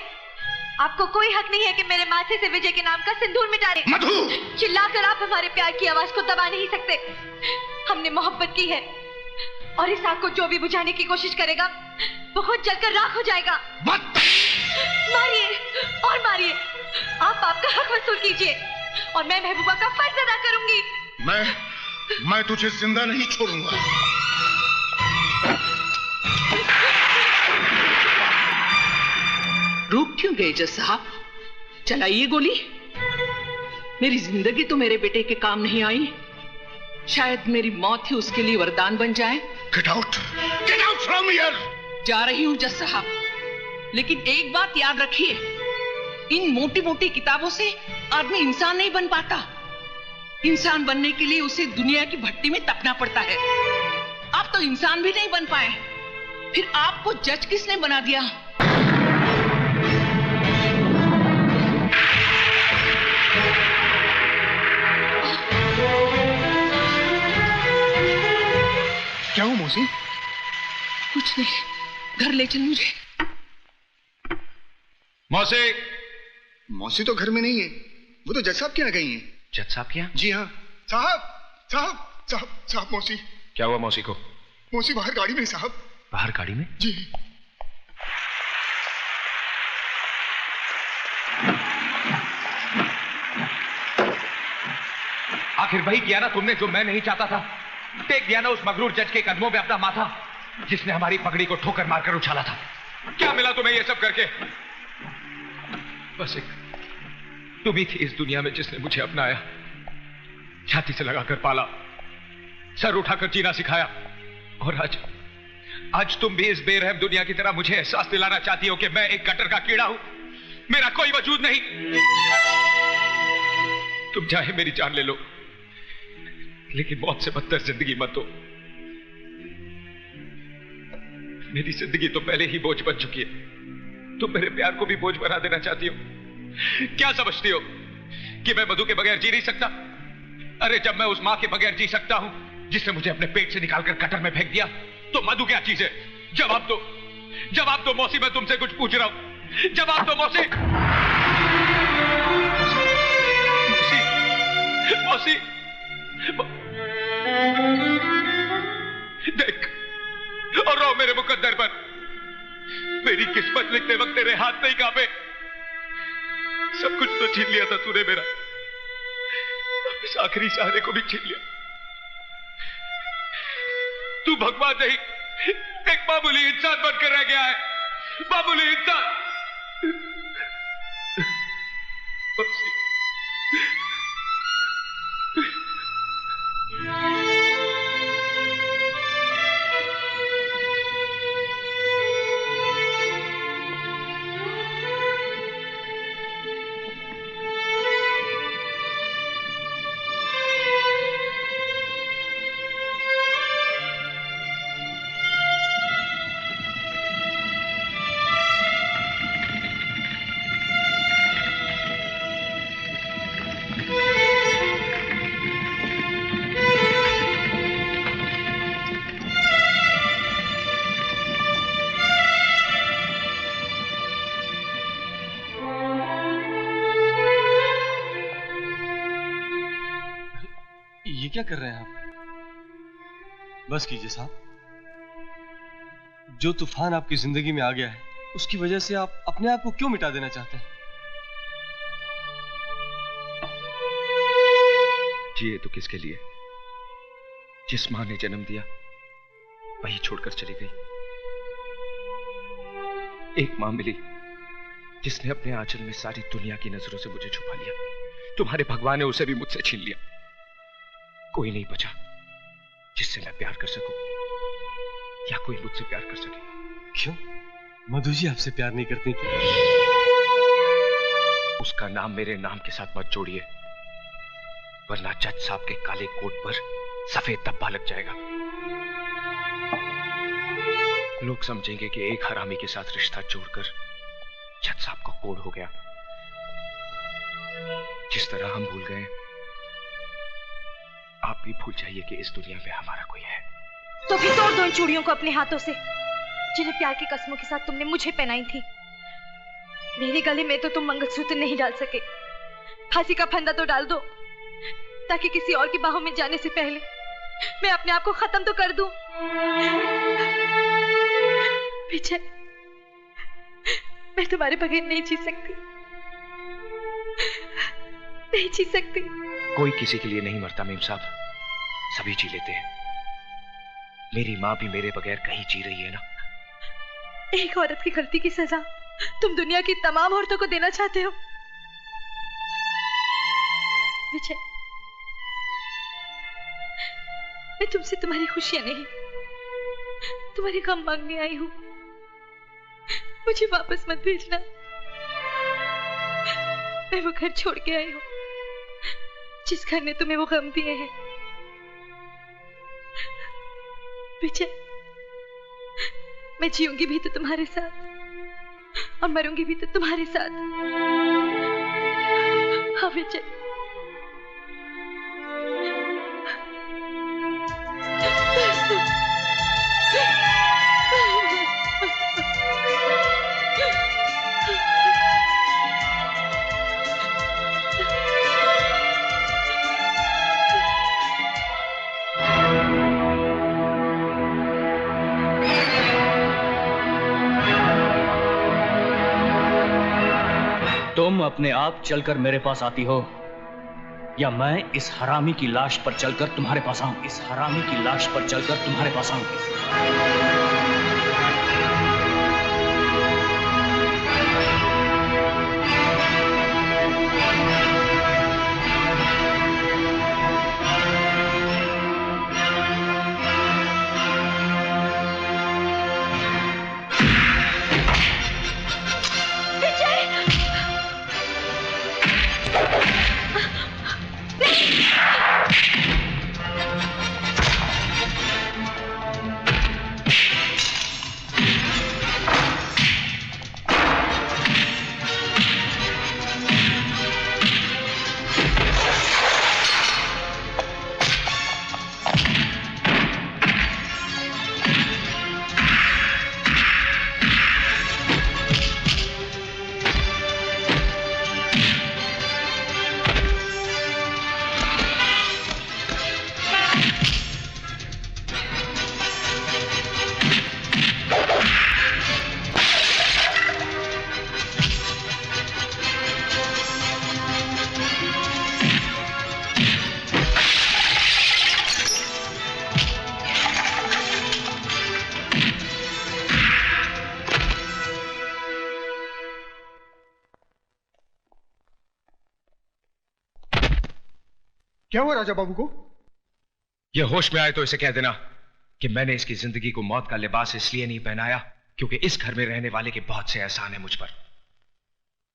आपको कोई हक नहीं है कि मेरे माथे से विजय के नाम का सिंदूर मिटा दें। मधु! चिल्लाकर आप हमारे प्यार की आवाज को दबा नहीं सकते। हमने मोहब्बत की है और इस आग को जो भी बुझाने की कोशिश करेगा वो खुद जलकर राख हो जाएगा। मारिए और मारिए, आप आपका हक वसूल कीजिए और मैं महबूबा का फर्ज अदा करूंगी। मैं तुझे जिंदा नहीं छोड़ूंगा। रुक क्यों गए जज साहब? चलाइए गोली। मेरी जिंदगी तो मेरे बेटे के काम नहीं आई, शायद मेरी मौत ही उसके लिए वरदान बन जाए। Get out from here! जा रही हूं जज साहब, लेकिन एक बात याद रखिए, इन मोटी मोटी किताबों से आदमी इंसान नहीं बन पाता। इंसान बनने के लिए उसे दुनिया की भट्टी में तपना पड़ता है। आप तो इंसान भी नहीं बन पाए, फिर आपको जज किसने बना दिया? क्या हुआ मौसी? कुछ नहीं, घर ले चल मुझे। मौसी तो घर में नहीं है, वो तो जज साहब के यहाँ गई हैं। जज साहब के यहाँ? जी हाँ। साहब मौसी। क्या हुआ मौसी को? मौसी बाहर गाड़ी में साहब। बाहर गाड़ी में? जी। आखिर वही किया ना तुमने जो मैं नहीं चाहता था। टेक दिया ना उस मगरूर जज के कदमों पे अपना माथा, जिसने हमारी पगड़ी को ठोकर मारकर उछाला था। क्या मिला तुम्हें ये सब करके? बस एक तुम ही थी इस दुनिया में जिसने मुझे अपनाया, छाती से लगाकर पाला, सर उठाकर जीना सिखाया। और आज तुम भी इस बेरहम दुनिया की तरह मुझे एहसास दिलाना चाहती हो कि मैं एक गटर का कीड़ा हूं, मेरा कोई वजूद नहीं। तुम चाहे मेरी जान ले लो, लेकिन मौत से बदतर जिंदगी मत दो। मेरी जिंदगी तो पहले ही बोझ बन चुकी है, तुम मेरे प्यार को भी बोझ बना देना चाहती हो। क्या समझती हो कि मैं मधु के बगैर जी नहीं सकता? अरे जब मैं उस मां के बगैर जी सकता हूं जिसने मुझे अपने पेट से निकालकर कटर में फेंक दिया, तो मधु क्या चीज है? जवाब दो मौसी, मैं तुमसे कुछ पूछ रहा हूं, जवाब दो मौसी। मौसी, देख और रो मेरे मुकद्दर पर। मेरी किस्मत लिखते वक्त तेरे हाथ नहीं कांपे। सब कुछ तो छीन लिया था तूने मेरा, इस आखिरी सहारे को भी छीन लिया। तू भगवान नहीं, एक मामूली इंसान बनकर रह गया है, मामूली इंसान। क्या कर रहे हैं आप? बस कीजिए साहब। जो तूफान आपकी जिंदगी में आ गया है, उसकी वजह से आप अपने आप को क्यों मिटा देना चाहते हैं? जिए तो किसके लिए? जिस मां ने जन्म दिया वही छोड़कर चली गई। एक मां मिली जिसने अपने आंचल में सारी दुनिया की नजरों से मुझे छुपा लिया। तुम्हारे भगवान ने उसे भी मुझसे छीन लिया। कोई नहीं बचा जिससे मैं प्यार कर सकूं या कोई मुझसे प्यार कर सके। क्यों? मधु जी आपसे प्यार नहीं करती क्या? उसका नाम मेरे नाम के साथ मत जोड़िए, वरना जज साहब के काले कोट पर सफेद धब्बा लग जाएगा। लोग समझेंगे कि एक हरामी के साथ रिश्ता जोड़कर जज साहब का कोड हो गया। जिस तरह हम भूल गए, आप भी भूल जाइए कि इस दुनिया में हमारा कोई है। तो भी तोड़ दो इन चूड़ियों को अपने हाथों से, जिन्हें प्यार की कसमों के साथ तुमने मुझे पहनाई थी। मेरे गले में तो तुम मंगलसूत्र नहीं डाल सके। फांसी का फंदा तो डाल दो, ताकि किसी और की बाहों में जाने से पहले मैं अपने आप को खत्म तो कर दूं। विजय, मैं तुम्हारे बगैर नहीं जी सकती, नहीं जी सकती। कोई किसी के लिए नहीं मरता मेम साहब, सभी जी लेते हैं। मेरी माँ भी मेरे बगैर कहीं जी रही है ना। एक औरत की गलती की सजा तुम दुनिया की तमाम औरतों को देना चाहते हो। विजय, मैं तुमसे तुम्हारी खुशियां नहीं, तुम्हारे गम मांगने आई हूं। मुझे वापस मत भेजना। मैं वो घर छोड़ के आई हूं जिस घर ने तुम्हें वो गम दिए हैं। विजय, मैं जीऊंगी भी तो तुम्हारे साथ और मरूंगी भी तो तुम्हारे साथ। हाँ विजय, तुम अपने आप चलकर मेरे पास आती हो या मैं इस हरामी की लाश पर चलकर तुम्हारे पास आऊं? इस हरामी की लाश पर चलकर तुम्हारे पास आऊं? क्या हुआ राजा बाबू को? यह होश में आए तो इसे कह देना कि मैंने इसकी जिंदगी को मौत का लिबास इसलिए नहीं पहनाया क्योंकि इस घर में रहने वाले के बहुत से एहसान है मुझ पर।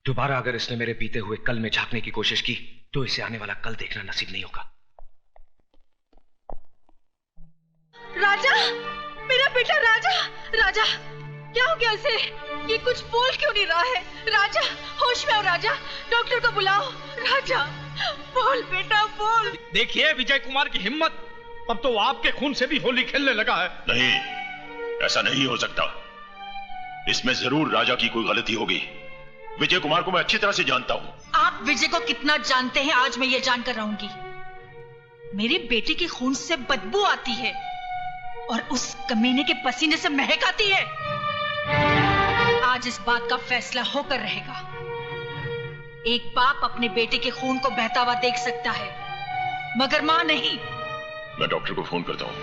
दोबारा अगर इसने मेरे बीते हुए कल में झांकने की कोशिश की तो इसे आने वाला कल देखना नसीब नहीं होगा। राजा, मेरा बेटा राजा, राजा क्या हो गया इसे? ये कुछ बोल क्यों नहीं रहा है? राजा होश में आओ राजा, डॉक्टर को बुलाओ। राजा बोल बेटा बोल। देखिए विजय कुमार की हिम्मत, अब तो आपके खून से भी होली खेलने लगा है। नहीं, ऐसा नहीं हो सकता। इसमें जरूर राजा की कोई गलती होगी। विजय कुमार को मैं अच्छी तरह से जानता हूं। आप विजय को कितना जानते हैं आज मैं ये जानकर रहूंगी। मेरे बेटे के खून से बदबू आती है और उस कमीने के पसीने से महक आती है। आज इस बात का फैसला होकर रहेगा। एक बाप अपने बेटे के खून को बहता हुआ देख सकता है मगर मां नहीं। मैं डॉक्टर को फोन करता हूं।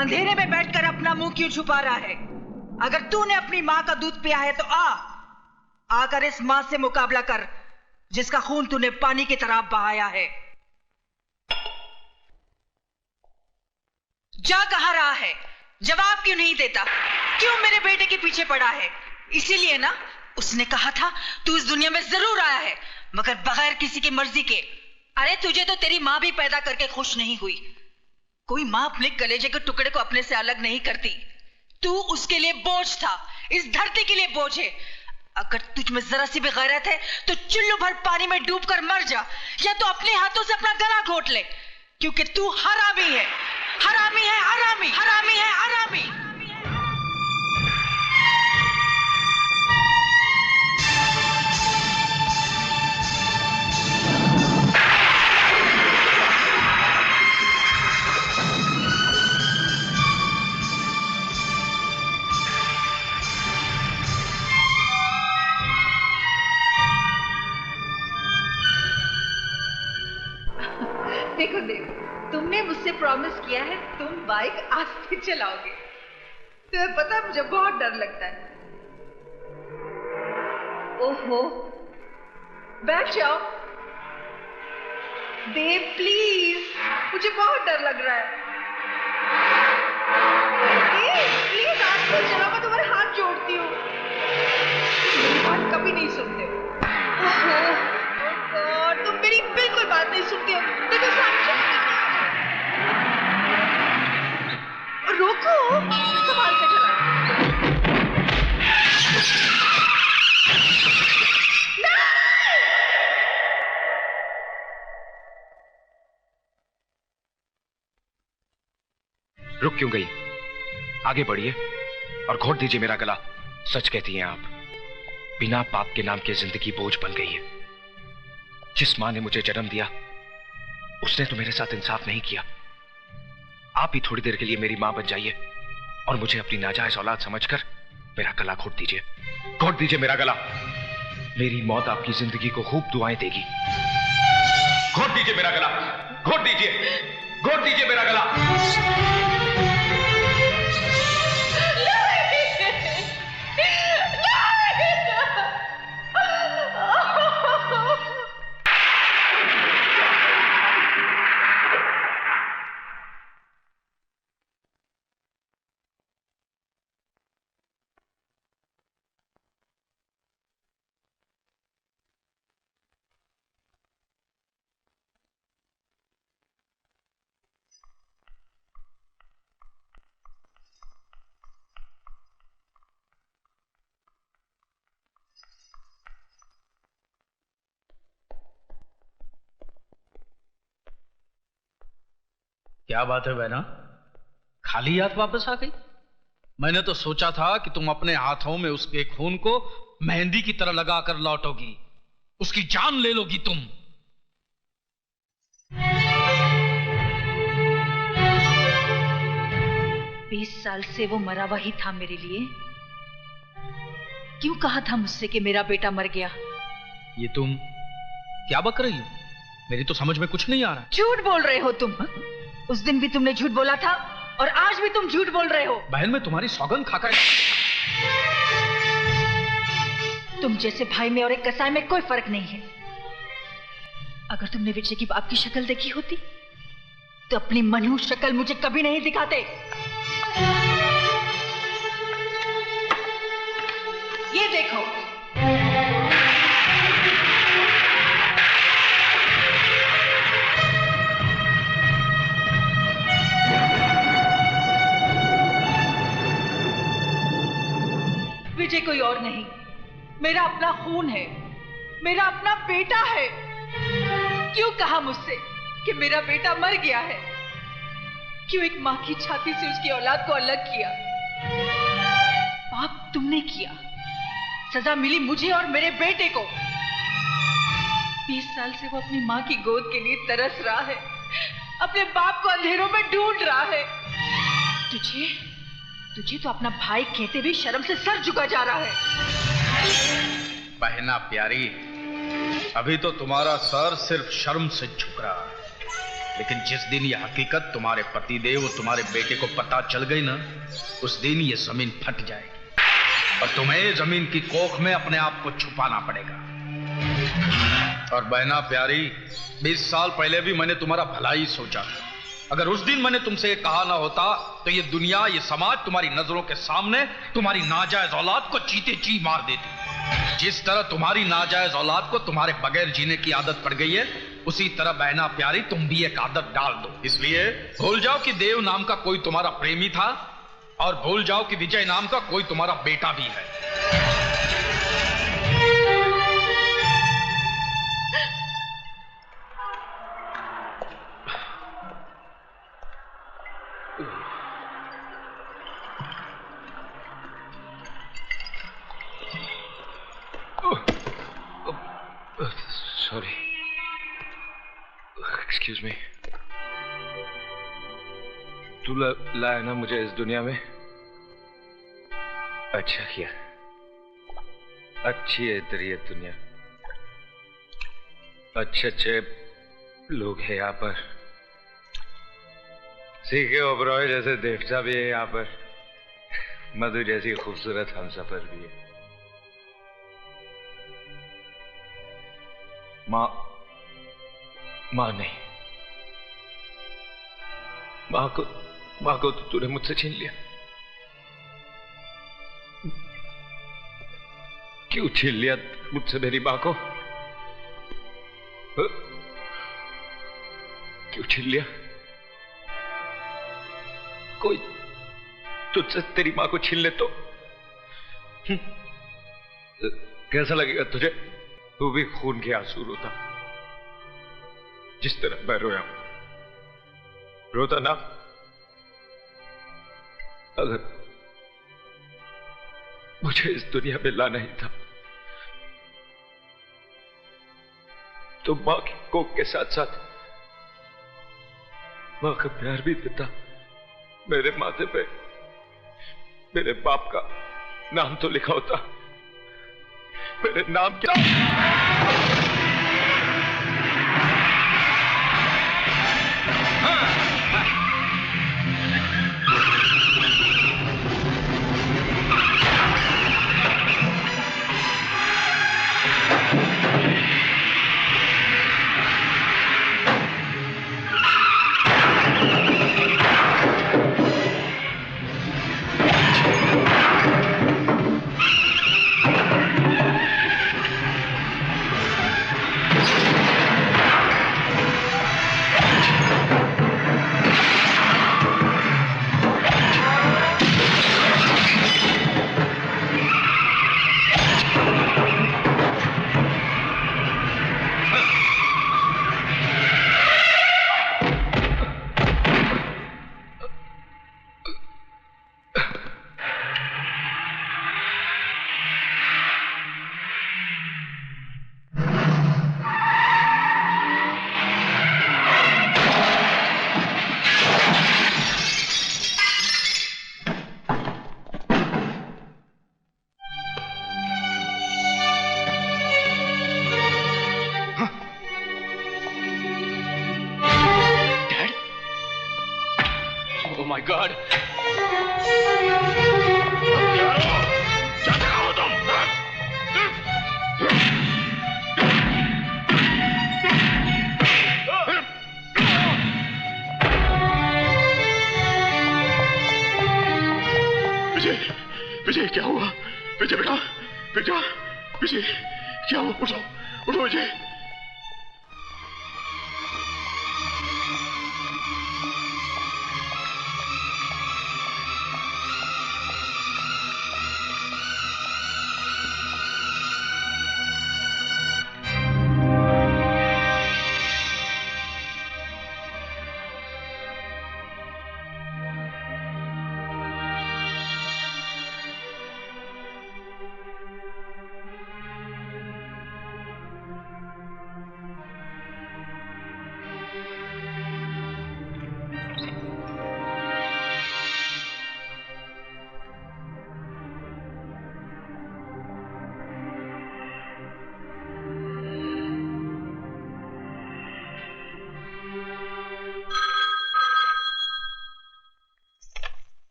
अंधेरे में बैठकर अपना मुंह क्यों छुपा रहा है? अगर तूने अपनी मां का दूध पिया है तो आकर इस मां से मुकाबला कर जिसका खून तूने पानी की तरह बहाया है। जा कहां रहा है? जवाब क्यों नहीं देता? क्यों मेरे बेटे के पीछे पड़ा है? इसीलिए ना उसने कहा था तू इस दुनिया में जरूर आया है मगर बगैर किसी की मर्जी के। अरे तुझे तो तेरी मां भी पैदा करके खुश नहीं हुई। कोई मां अपने कलेजे के टुकड़े को अपने से अलग नहीं करती। तू उसके लिए बोझ था, इस धरती के लिए बोझ है। अगर तुझ में जरा सी भी गैरत है तो चुल्लू भर पानी में डूबकर मर जा या तो अपने हाथों से अपना गला घोट ले क्योंकि तू हरामी है, हरामी है, हरामी, हरामी है, हरामी। देखो देव, तुमने मुझसे प्रॉमिस किया है तुम बाइक आस्ते चलाओगे। तुम्हें पता है मुझे बहुत डर लगता है। ओहो, बैठ जाओ। देव प्लीज, मुझे बहुत डर लग रहा है। देव प्लीज आस्ते चलाओ, मैं तुम्हारे हाथ जोड़ती हूँ। मेरी बात कभी नहीं सुनते हो। और तुम मेरी बिल्कुल बात नहीं सुनते हो। देखो सामने रोको, संभाल के चला। रुक क्यों गई? आगे बढ़िए और घोट दीजिए मेरा गला। सच कहती हैं आप, बिना पाप के नाम की जिंदगी बोझ बन गई है। जिस मां ने मुझे जन्म दिया उसने तो मेरे साथ इंसाफ नहीं किया। आप ही थोड़ी देर के लिए मेरी मां बन जाइए और मुझे अपनी नाजायज औलाद समझकर मेरा गला घोट दीजिए। घोट दीजिए मेरा गला। मेरी मौत आपकी जिंदगी को खूब दुआएं देगी। घोट दीजिए मेरा गला। घोट दीजिए। घोट दीजिए मेरा गला। क्या बात है बहना, खाली हाथ वापस आ गई? मैंने तो सोचा था कि तुम अपने हाथों में उसके खून को मेहंदी की तरह लगाकर लौटोगी, उसकी जान ले लोगी तुम। 20 साल से वो मरा हुआ ही था मेरे लिए। क्यों कहा था मुझसे कि मेरा बेटा मर गया? ये तुम क्या बक रही हो? मेरी तो समझ में कुछ नहीं आ रहा। झूठ बोल रहे हो तुम। उस दिन भी तुमने झूठ बोला था और आज भी तुम झूठ बोल रहे हो। बहन, मैं तुम्हारी सौगंध खाकर। तुम जैसे भाई में और एक कसाई में कोई फर्क नहीं है। अगर तुमने विजय की बाप की शक्ल देखी होती तो अपनी मनहूस शक्ल मुझे कभी नहीं दिखाते। ये देखो, विजय कोई और नहीं, मेरा अपना खून है, मेरा अपना बेटा है। क्यों कहा मुझसे कि मेरा बेटा मर गया है? क्यों एक मां की छाती से उसकी औलाद को अलग किया? पाप तुमने किया, सजा मिली मुझे और मेरे बेटे को। 20 साल से वो अपनी मां की गोद के लिए तरस रहा है, अपने बाप को अंधेरों में ढूंढ रहा है। तुझे तो अपना भाई कहते भी शर्म से सर झुका जा रहा है। बहना प्यारी, अभी तो तुम्हारा सर सिर्फ शर्म से झुक रहा है, लेकिन जिस दिन ये हकीकत तुम्हारे पतिदेव और तुम्हारे बेटे को पता चल गई ना, उस दिन ये जमीन फट जाएगी और तुम्हें जमीन की कोख में अपने आप को छुपाना पड़ेगा। और बहना प्यारी, 20 साल पहले भी मैंने तुम्हारा भला ही सोचा था। अगर उस दिन मैंने तुमसे ये कहा ना होता तो ये दुनिया, ये समाज तुम्हारी नजरों के सामने तुम्हारी नाजायज औलाद को जीते जी मार देती। जिस तरह तुम्हारी नाजायज औलाद को तुम्हारे बगैर जीने की आदत पड़ गई है, उसी तरह बहना प्यारी तुम भी एक आदत डाल दो। इसलिए भूल जाओ कि देव नाम का कोई तुम्हारा प्रेमी था और भूल जाओ कि विजय नाम का कोई तुम्हारा बेटा भी है। Sorry, excuse me. तू लाया ना मुझे इस दुनिया में, अच्छा किया। अच्छी है तेरी ये दुनिया, अच्छे अच्छे लोग हैं यहाँ पर। सीखे ओबरॉय जैसे देवता भी है यहाँ पर, मधु जैसी खूबसूरत हमसफर भी है। मां नहीं, मां को तो तूने मुझसे छीन लिया। क्यों छीन लिया मुझसे मेरी मां को? क्यों छीन लिया? कोई तुझसे तेरी मां को छीन ले तो कैसा लगेगा तुझे? तू भी खून के आंसू रोता जिस तरह मैं रोया, रोता ना? अगर मुझे इस दुनिया में लाना ही था तो माँ की कोख के साथ साथ माँ का प्यार भी देता। मेरे माथे पे मेरे बाप का नाम तो लिखा होता, मेरे नाम क्या? विजय क्या हुआ? विजय बेटा, बेटा विजय क्या हुआ? उठो उठो विजय।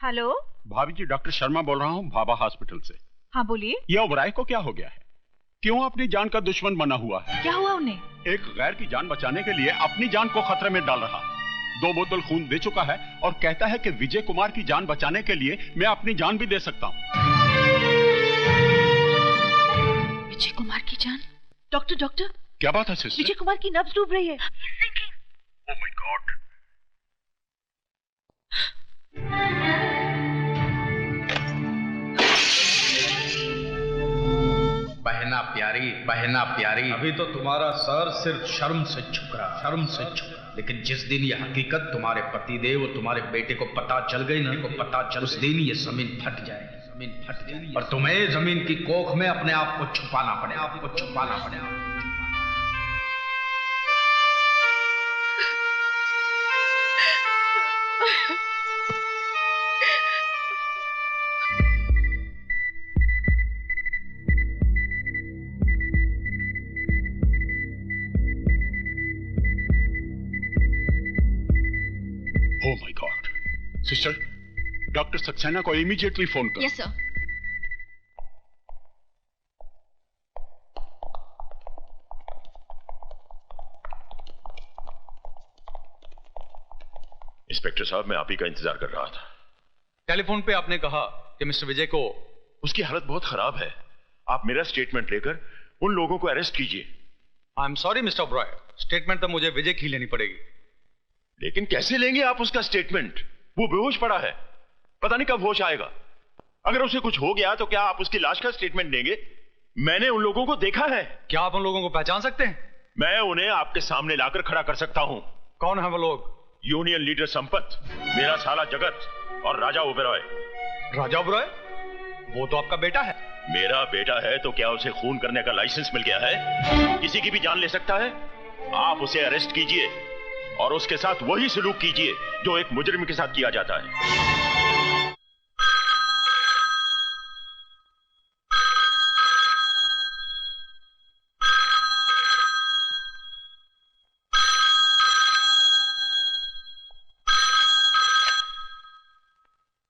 हेलो भाभी जी, डॉक्टर शर्मा बोल रहा हूँ भाभा हॉस्पिटल से। हाँ बोलिए। ये ओबराय को क्या हो गया है? क्यों अपनी जान का दुश्मन बना हुआ है? क्या हुआ उन्हें? एक गैर की जान बचाने के लिए अपनी जान को खतरे में डाल रहा। 2 बोतल खून दे चुका है और कहता है कि विजय कुमार की जान बचाने के लिए मैं अपनी जान भी दे सकता हूँ। विजय कुमार की जान? डॉक्टर डॉक्टर क्या बात है सिस्टर? विजय कुमार की नब्ज डूब रही है। Oh my God. बहना प्यारी, अभी तो तुम्हारा सर सिर्फ शर्म से झुक रहा, लेकिन जिस दिन ये हकीकत तुम्हारे पतिदेव और तुम्हारे बेटे को पता चल गई ना, उस दिन ये जमीन फट जाएगी, और तुम्हें जमीन की कोख में अपने आप को छुपाना पड़ेगा। Oh my God. Sister, doctor Saxena को इमीडिएटली फोन करो। Yes sir. इंस्पेक्टर साहब, मैं आप ही का इंतजार कर रहा था। टेलीफोन पे आपने कहा कि मिस्टर विजय को उसकी हालत बहुत खराब है। आप मेरा स्टेटमेंट लेकर उन लोगों को अरेस्ट कीजिए। I am sorry mister Oberoi, statement तो मुझे विजय की लेनी पड़ेगी। लेकिन कैसे लेंगे आप उसका स्टेटमेंट? वो बेहोश पड़ा है, पता नहीं कब होश आएगा। अगर उसे कुछ हो गया तो क्या आप उसकी लाश का स्टेटमेंट देंगे? मैंने उन लोगों को देखा है। क्या आप उन लोगों को पहचान सकते हैं? मैं उन्हें आपके सामने लाकर खड़ा कर सकता हूं। कौन है वो लोग? यूनियन लीडर संपत, मेरा साला जगत और राजा ओबेरॉय। राजा ओबेरॉय? वो तो आपका बेटा है। मेरा बेटा है तो क्या उसे खून करने का लाइसेंस मिल गया है? किसी की भी जान ले सकता है। आप उसे अरेस्ट कीजिए और उसके साथ वही सलूक कीजिए जो एक मुजरिम के साथ किया जाता है।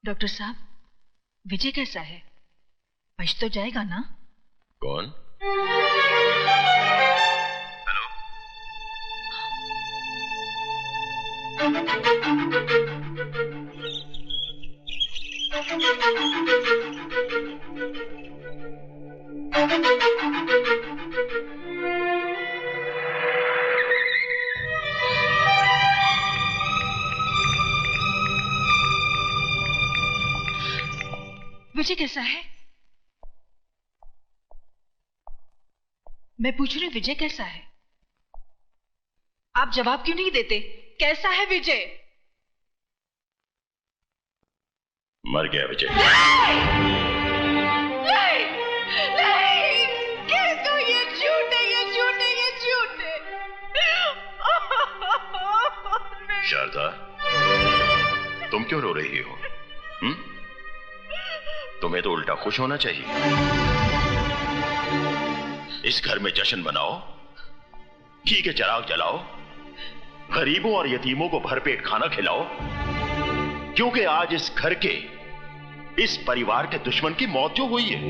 डॉक्टर साहब, विजय कैसा है? बच तो जाएगा ना? कौन? विजय कैसा है? मैं पूछ रही हूँ विजय कैसा है? आप जवाब क्यों नहीं देते? कैसा है विजय? मर गया विजय। नहीं, नहीं, कह दो ये झूठ है, ये झूठ है, ये झूठ है। शारदा, तुम क्यों रो रही हो? तुम्हें तो उल्टा खुश होना चाहिए। इस घर में जश्न मनाओ, घी के चिराग जलाओ, गरीबों और यतीमों को भरपेट खाना खिलाओ, क्योंकि आज इस घर के, इस परिवार के दुश्मन की मौत जो हुई है।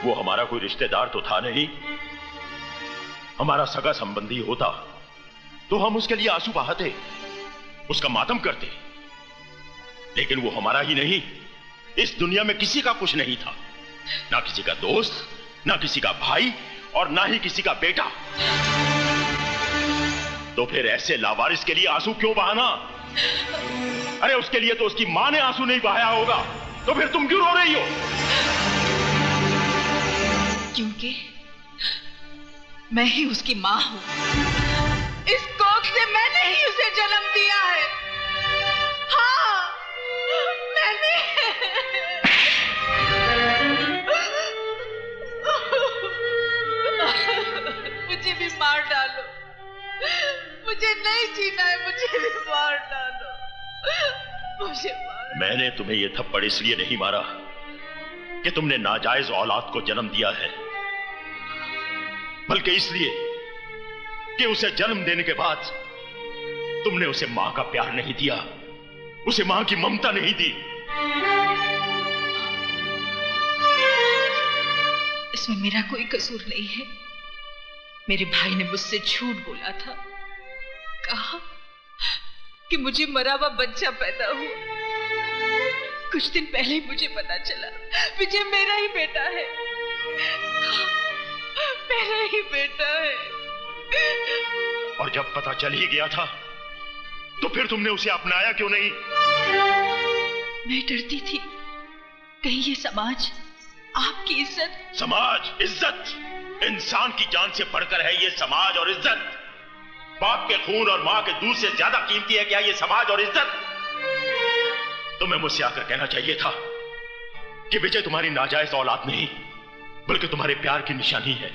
वो हमारा कोई रिश्तेदार तो था नहीं, हमारा सगा संबंधी होता तो हम उसके लिए आंसू बहाते, उसका मातम करते, लेकिन वो हमारा ही नहीं, इस दुनिया में किसी का कुछ नहीं था, ना किसी का दोस्त, ना किसी का भाई और ना ही किसी का बेटा। तो फिर ऐसे लावारिस के लिए आंसू क्यों बहाना? अरे उसके लिए तो उसकी मां ने आंसू नहीं बहाया होगा, तो फिर तुम क्यों रो रही हो? क्योंकि मैं ही उसकी मां हूं। इस कोख से मैंने ही उसे जन्म दिया है। हाँ, मैंने। मुझे भी मार डालो, मुझे नहीं जीना है, मुझे भी मार डालो, मुझे मार। मैंने तुम्हें यह थप्पड़ इसलिए नहीं मारा कि तुमने नाजायज औलाद को जन्म दिया है, बल्कि इसलिए कि उसे जन्म देने के बाद तुमने उसे मां का प्यार नहीं दिया, उसे मां की ममता नहीं दी। इसमें मेरा कोई कसूर नहीं है। मेरे भाई ने मुझसे झूठ बोला था, कहा कि मुझे मरा हुआ बच्चा पैदा हुआ। कुछ दिन पहले ही मुझे पता चला विजय मेरा ही बेटा है, मेरा ही बेटा है। और जब पता चल ही गया था तो फिर तुमने उसे अपनाया क्यों नहीं? मैं डरती थी कहीं ये समाज आपकी इज्जत। समाज, इज्जत, इंसान की जान से बढ़कर है ये समाज और इज्जत। बाप के खून और मां के दूध से ज्यादा कीमती है क्या ये समाज और इज्जत? तुम्हें मुझसे आकर कहना चाहिए था कि विजय तुम्हारी नाजायज औलाद नहीं, बल्कि तुम्हारे प्यार की निशानी है।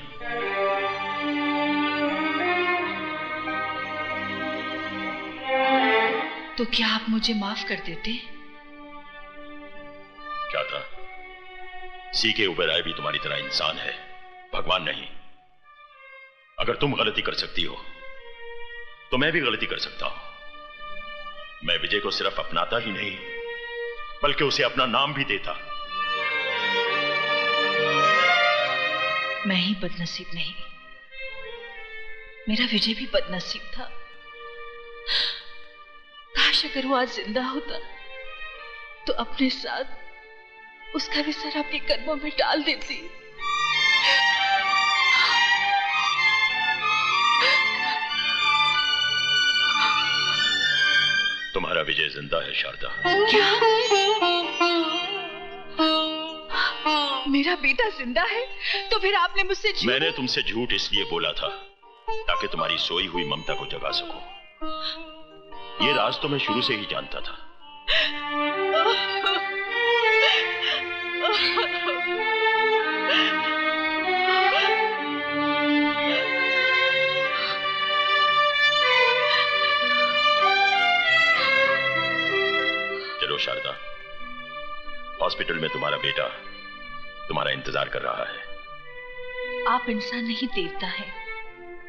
तो क्या आप मुझे माफ कर देते? क्या था? सीके उबेराय भी तुम्हारी तरह इंसान है, भगवान नहीं। अगर तुम गलती कर सकती हो तो मैं भी गलती कर सकता हूं। मैं विजय को सिर्फ अपनाता ही नहीं, बल्कि उसे अपना नाम भी देता। मैं ही बदनसीब नहीं, मेरा विजय भी बदनसीब था। काश अगर वो आज जिंदा होता तो अपने साथ उसका भी सर अपने कदमों में डाल देती। तुम्हारा विजय जिंदा है शारदा। क्या? मेरा बेटा जिंदा है? तो फिर आपने मुझसे झूठ? मैंने तुमसे झूठ इसलिए बोला था ताकि तुम्हारी सोई हुई ममता को जगा सकूं। ये राज तो मैं शुरू से ही जानता था। चलो शारदा, हॉस्पिटल में तुम्हारा बेटा तुम्हारा इंतजार कर रहा है। आप इंसान नहीं देवता है।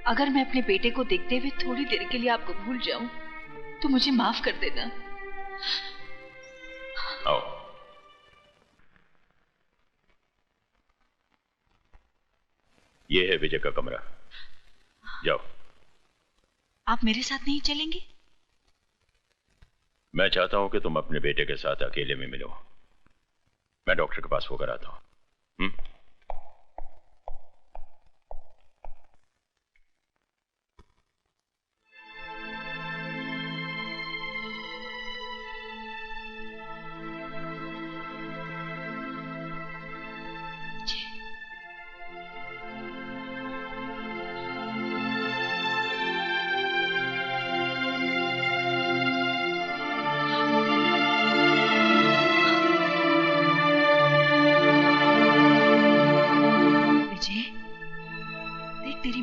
अगर मैं अपने बेटे को देखते हुए थोड़ी देर के लिए आपको भूल जाऊं तो मुझे माफ कर देना। आओ। ये है विजय का कमरा, जाओ। आप मेरे साथ नहीं चलेंगे? मैं चाहता हूं कि तुम अपने बेटे के साथ अकेले में मिलो। मैं डॉक्टर के पास होकर आता हूं।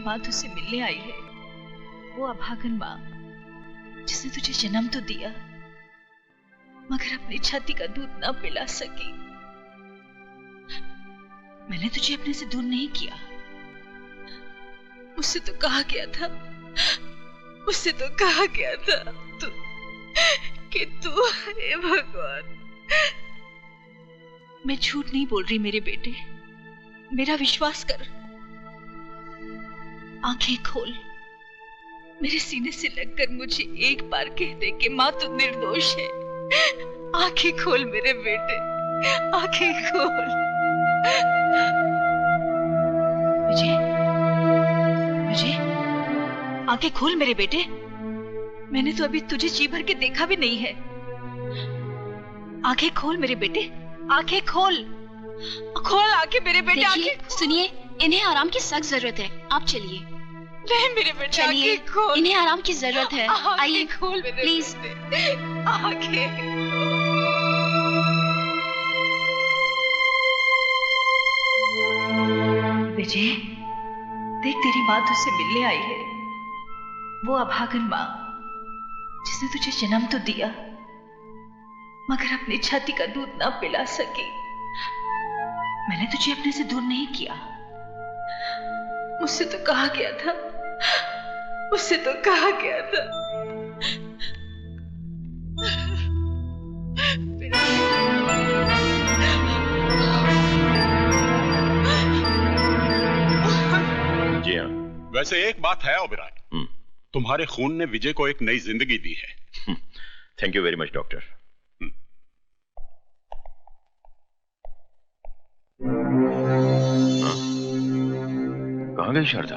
माँ तुझसे मिलने आई है, वो अभागन माँ जिसने तुझे जन्म तो दिया मगर अपनी छाती का दूध ना पिला सकी। मैंने तुझे अपने से दूर नहीं किया। मुझसे तो कहा गया था, मुझसे तो कहा गया था कि तू, हे भगवान। मैं झूठ नहीं बोल रही मेरे बेटे, मेरा विश्वास कर। आंखें खोल, मेरे सीने से लगकर मुझे एक बार कह दे कि माँ तू निर्दोष है। आंखें खोल मेरे बेटे, आंखें खोल। विजय, विजय, आंखें खोल मेरे बेटे। मैंने तो अभी तुझे जी भर के देखा भी नहीं है। आंखें खोल मेरे बेटे, आंखें खोल, खोल आंखें मेरे बेटे। आंखें सुनिए, इन्हें आराम की सख्त जरूरत है, आप चलिए। नहीं मेरे बेटे, चलिए, इन्हें आराम की जरूरत है। आइए प्लीज। विजय, देख तेरी माँ तुझसे मिलने आई है, वो अभागन माँ जिसने तुझे जन्म तो दिया मगर अपनी छाती का दूध ना पिला सकी। मैंने तुझे अपने से दूर नहीं किया। मुझसे तो कहा गया था, मुझसे तो कहा गया था। जी हाँ। वैसे एक बात है ओबेरॉय, तुम्हारे खून ने विजय को एक नई जिंदगी दी है। Thank you very much doctor. कहाँ गई शारदा?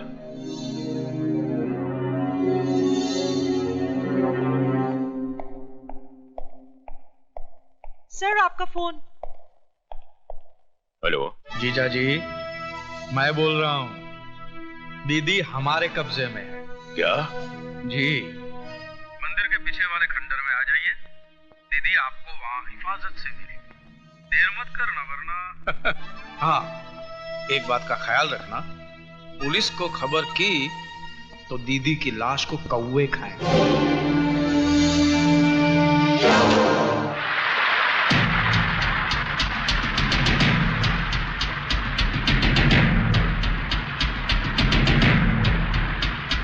सर आपका फोन। हेलो। जीजा जी, मैं बोल रहा हूँ। दीदी हमारे कब्जे में है। क्या? जी। मंदिर के पीछे वाले खंडर में आ जाइए, दीदी आपको वहाँ हिफाजत से मिलेगी। देर मत करना वरना। हाँ, एक बात का ख्याल रखना, पुलिस को खबर की तो दीदी की लाश को कौवे खाएं।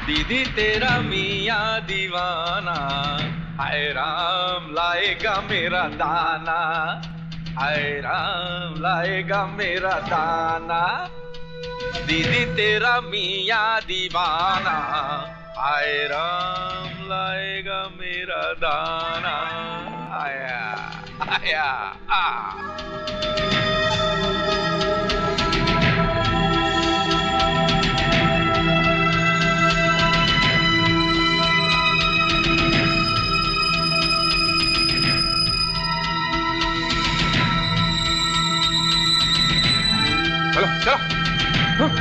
दीदी तेरा मियाँ दीवाना, हाय राम लाएगा मेरा दाना, हाय राम लाएगा मेरा दाना। दीदी तेरा मियाँ दीवाना, हाय राम लाएगा मेरा दाना। आया आया आ। चलो चलो।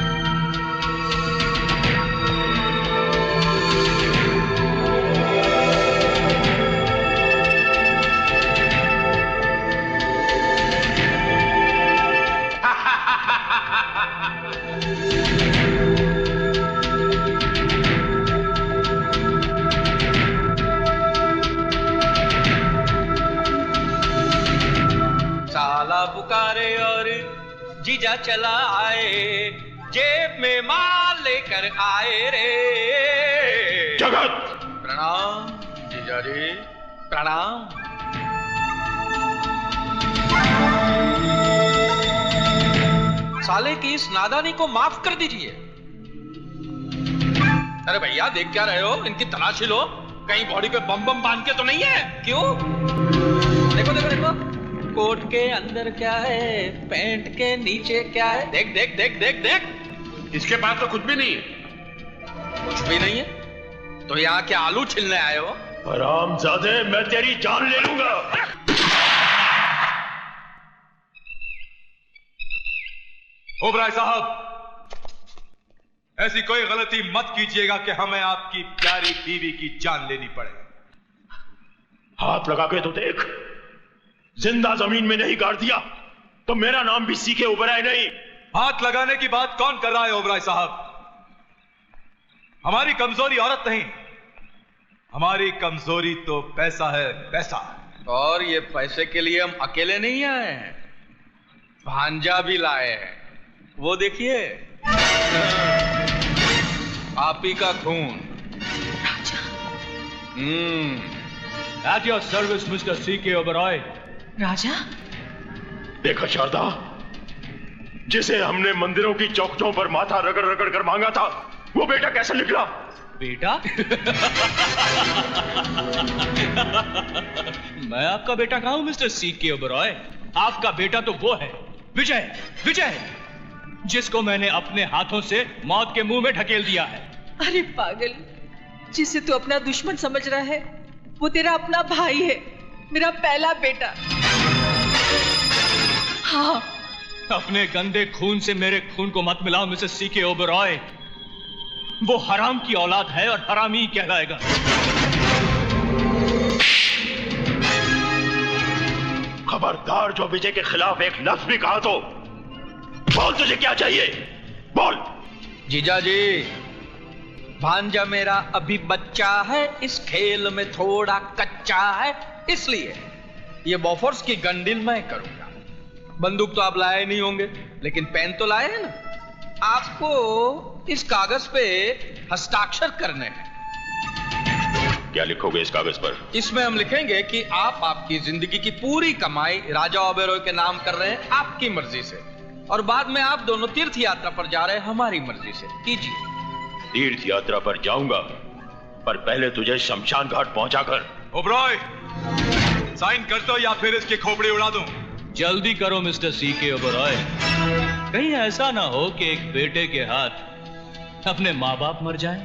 साला पुकारे और जीजा चला आए, जेब में माल लेकर आए रे। जगत! प्रणाम जीजा जी, प्रणाम। साले की इस नादानी को माफ कर दीजिए। अरे भैया देख क्या रहे हो? इनकी तलाशी लो, कहीं बॉडी पे बम बम बांध के तो नहीं है? क्यों? देखो देखो देखो, कोट के अंदर क्या है, पैंट के नीचे क्या है? देख देख देख देख देख। इसके पास तो कुछ भी नहीं है। कुछ भी नहीं है? तो यहाँ क्या आलू छिलने आए हो? हरामजादे, मैं तेरी जान ले लूंगा। ओबराय साहब, ऐसी कोई गलती मत कीजिएगा कि हमें आपकी प्यारी बीवी की जान लेनी पड़े। हाथ लगा के तो देख, जिंदा जमीन में नहीं गाड़ दिया तो मेरा नाम भी सीके ओबराय नहीं। हाथ लगाने की बात कौन कर रहा है ओबराय साहब? हमारी कमजोरी औरत नहीं, हमारी कमजोरी तो पैसा है, पैसा। और ये पैसे के लिए हम अकेले नहीं आए हैं, भांजा भी लाए हैं। वो देखिए, आप ही का खून। At your service, Mr. C.K. Oberoi. राजा? देखा शारदा, जिसे हमने मंदिरों की चौखटों पर माथा रगड़ रगड़ कर मांगा था, वो बेटा कैसे निकला? बेटा? मैं आपका बेटा कहाँ हूं मिस्टर C.K. Oberoi? आपका बेटा तो वो है, विजय, विजय, जिसको मैंने अपने हाथों से मौत के मुंह में ढकेल दिया है। अरे पागल, जिसे तू अपना दुश्मन समझ रहा है, वो तेरा अपना भाई है, मेरा पहला बेटा। हाँ। अपने गंदे खून से मेरे खून को मत मिलाओ मिसेस C.K. Oberoi। वो हराम की औलाद है और हरामी ही कहलाएगा। खबरदार, जो विजय के खिलाफ एक लफ्ज भी कहा तो बोल, तुझे क्या चाहिए? बोल। जीजा जी, भांजा मेरा अभी बच्चा है, इस खेल में थोड़ा कच्चा है, इसलिए ये बॉफोर्स की गन डील मैं करूंगा। बंदूक तो आप लाए नहीं होंगे, लेकिन पेन तो लाए हैं ना। आपको इस कागज पे हस्ताक्षर करने हैं। क्या लिखोगे इस कागज पर? इसमें हम लिखेंगे कि आप आपकी जिंदगी की पूरी कमाई राजा ओबेरॉय के नाम कर रहे हैं, आपकी मर्जी से, और बाद में आप दोनों तीर्थ यात्रा पर जा रहे हैं हमारी मर्जी से। कीजिए। तीर्थ यात्रा पर जाऊंगा, पर पहले तुझे शमशान घाट पहुंचाकर। ओबरॉय, साइन कर दो या फिर इसकी खोपड़ी उड़ा दूं। जल्दी करो मिस्टर C.K. Oberoi। कहीं ऐसा ना हो कि एक बेटे के हाथ अपने माँ बाप मर जाएं।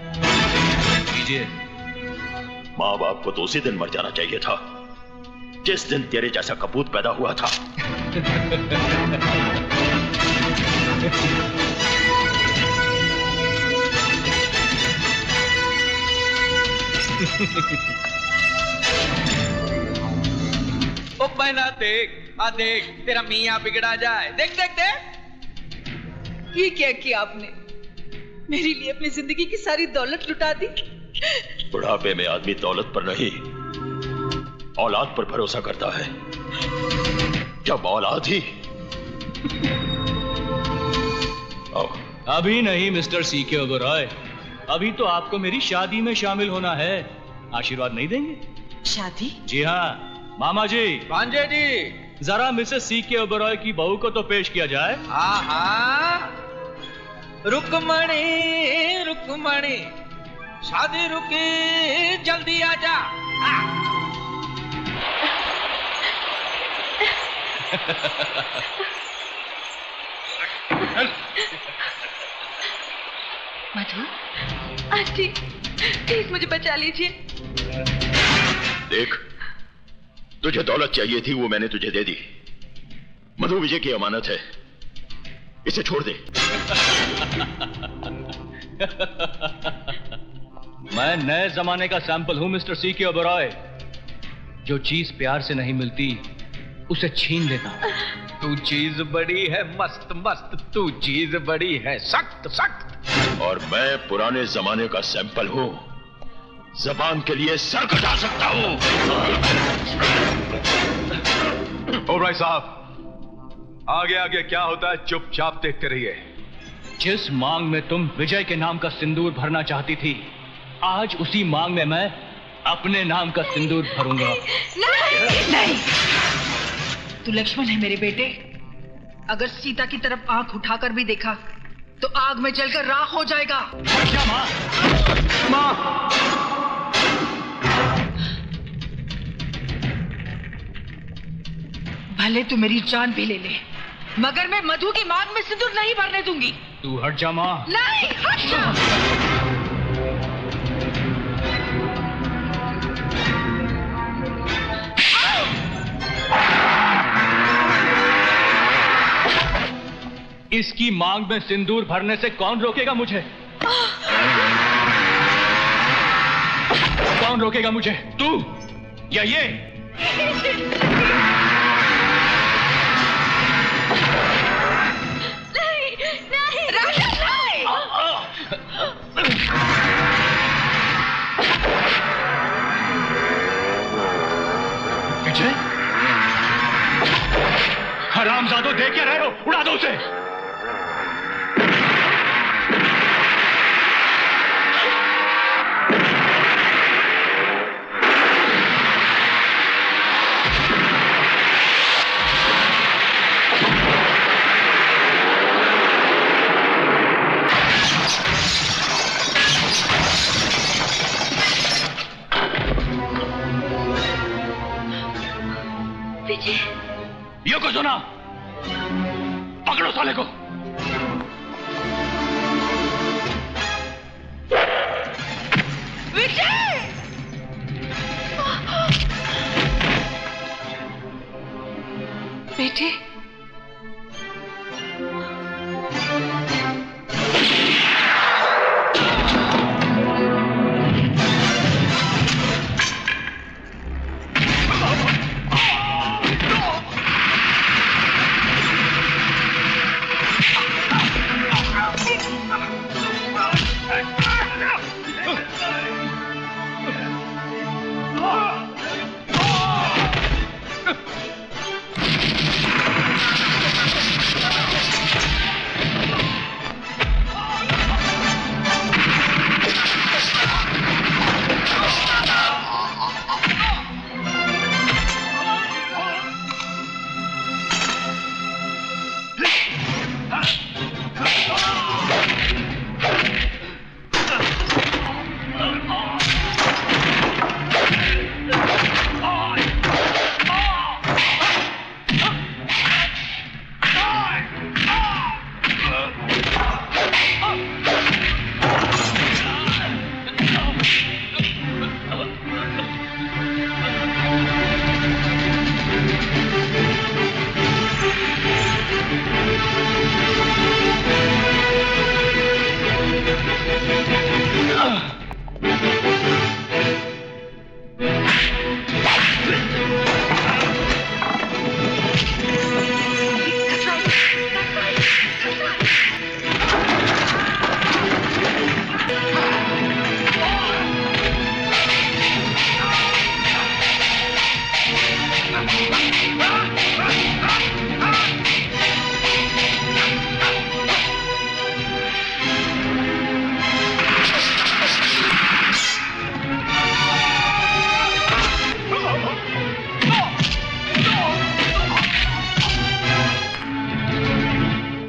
कीजिए। माँ बाप को तो उसी दिन मर जाना चाहिए था जिस दिन तेरे जैसा कपूत पैदा हुआ था। ओ बहना देख, देख, तेरा मियाँ बिगड़ा जाए। देख देख देख। ये क्या किया आपने? मेरे लिए अपनी जिंदगी की सारी दौलत लुटा दी। बुढ़ापे में आदमी दौलत पर नहीं, औलाद पर भरोसा करता है। जब औलाद ही। अभी नहीं मिस्टर C.K. Oberoi, अभी तो आपको मेरी शादी में शामिल होना है। आशीर्वाद नहीं देंगे? शादी? जी हाँ मामा जी। भांजे जी, जरा मिसेस C.K. Oberoi की बहू को तो पेश किया जाए। हाँ, रुकमणी रुकमणी, शादी रुकी, जल्दी आजा। मधु, आंटी, प्लीज मुझे बचा लीजिए। देख, तुझे दौलत चाहिए थी, वो मैंने तुझे दे दी। मधु विजय की अमानत है, इसे छोड़ दे। मैं नए जमाने का सैंपल हूं मिस्टर C.K. Oberoi। जो चीज प्यार से नहीं मिलती उसे छीन लेता। तू चीज बड़ी है मस्त मस्त, तू चीज बड़ी है सख्त सख्त। और मैं पुराने जमाने का सैंपल हूं, जबान के लिए सर कटा सकता हूं। ओबराय साहब, आगे आगे क्या होता है चुपचाप देखते रहिए। जिस मांग में तुम विजय के नाम का सिंदूर भरना चाहती थी, आज उसी मांग में मैं अपने नाम का सिंदूर भरूंगा। नहीं, नहीं। तू लक्ष्मण है मेरे बेटे। अगर सीता की तरफ आंख उठाकर भी देखा तो आग में जलकर राख हो जाएगा। क्या माँ? माँ! भले तू मेरी जान भी ले ले, मगर मैं मधु की मांग में सिंदूर नहीं भरने दूंगी। तू हट जा माँ। नहीं, हट जा। इसकी मांग में सिंदूर भरने से कौन रोकेगा मुझे? कौन रोकेगा मुझे? तू या ये? नहीं, नहीं, राजा नहीं। विजय, हरामजादों, देख क्या रहे हो? उड़ा दो उसे। ये को सुना, पकड़ो साले को। विजय! बेटे,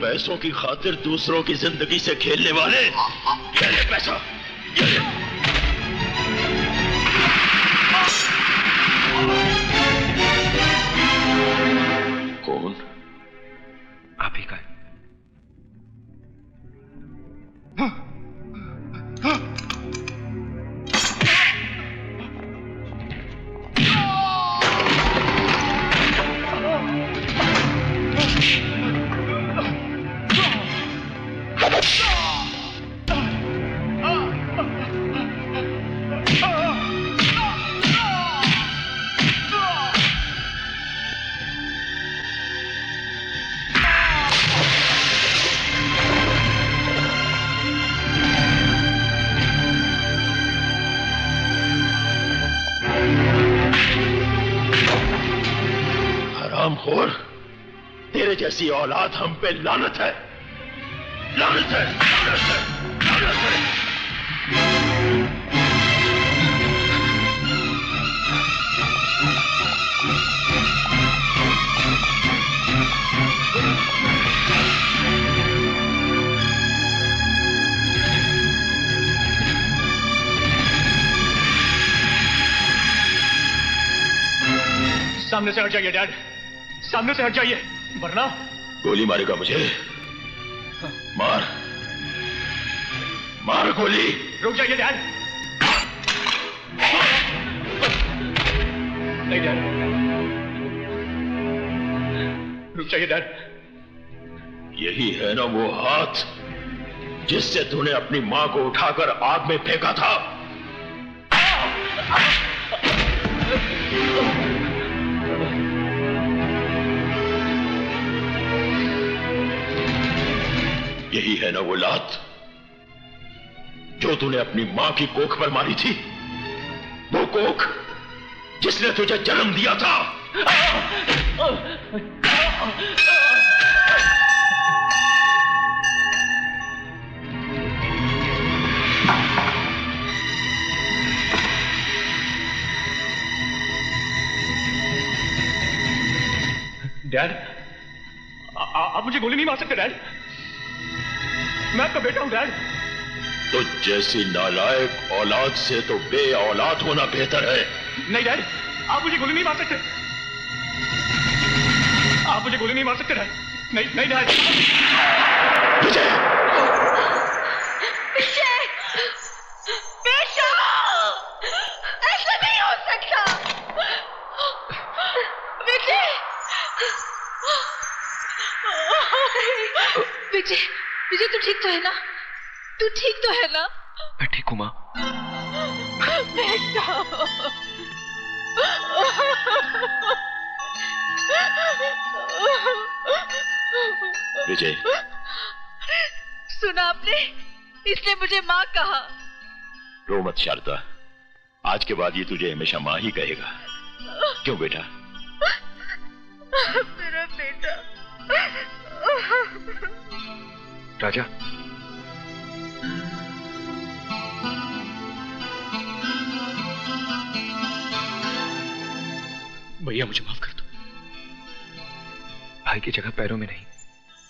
पैसों की खातिर दूसरों की जिंदगी से खेलने वाले, ये ले पैसा, ये ले। कौन? आप ही का है। हरामखोर, तेरे जैसी औलाद हम पे लानत है, लानत है, लानत है, लानत है। सामने से हट जाइए डैड, सामने से हट जाइए, वरना गोली मारेगा मुझे। मार, मार गोली। रुक जाइए डैड। नहीं डैड, रुक जाइए डैड। यही है ना वो हाथ जिससे तूने अपनी मां को उठाकर आग में फेंका था। यही है ना वो लात जो तूने अपनी मां की कोख पर मारी थी, वो कोख जिसने तुझे जन्म दिया था। डैड, आप मुझे गोली नहीं मार सकते डैड, मैं आपका बेटा हूं डैड। तो जैसी नालायक औलाद से तो बे औलाद होना बेहतर है। नहीं डैड, आप मुझे गोली नहीं मार सकते, आप मुझे गोली नहीं मार सकते डैड। नहीं नहीं डैड। विजय, विजय, बेटा, ऐसा नहीं हो सकता। विजय, विजय, विजय तू ठीक तो है ना? तू ठीक तो है ना? मैं ठीक हूं मां। बेटा, विजय, सुना आपने? इसने मुझे माँ कहा। रो मत शारदा, आज के बाद ये तुझे हमेशा माँ ही कहेगा। क्यों बेटा? मेरा बेटा। राजा, भैया मुझे माफ कर दो। भाई की जगह पैरों में नहीं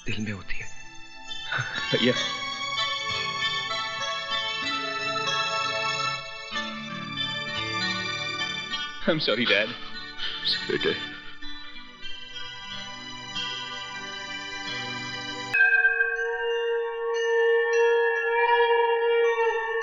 दिल में होती है। भैया, I'm sorry, Dad. बेटे,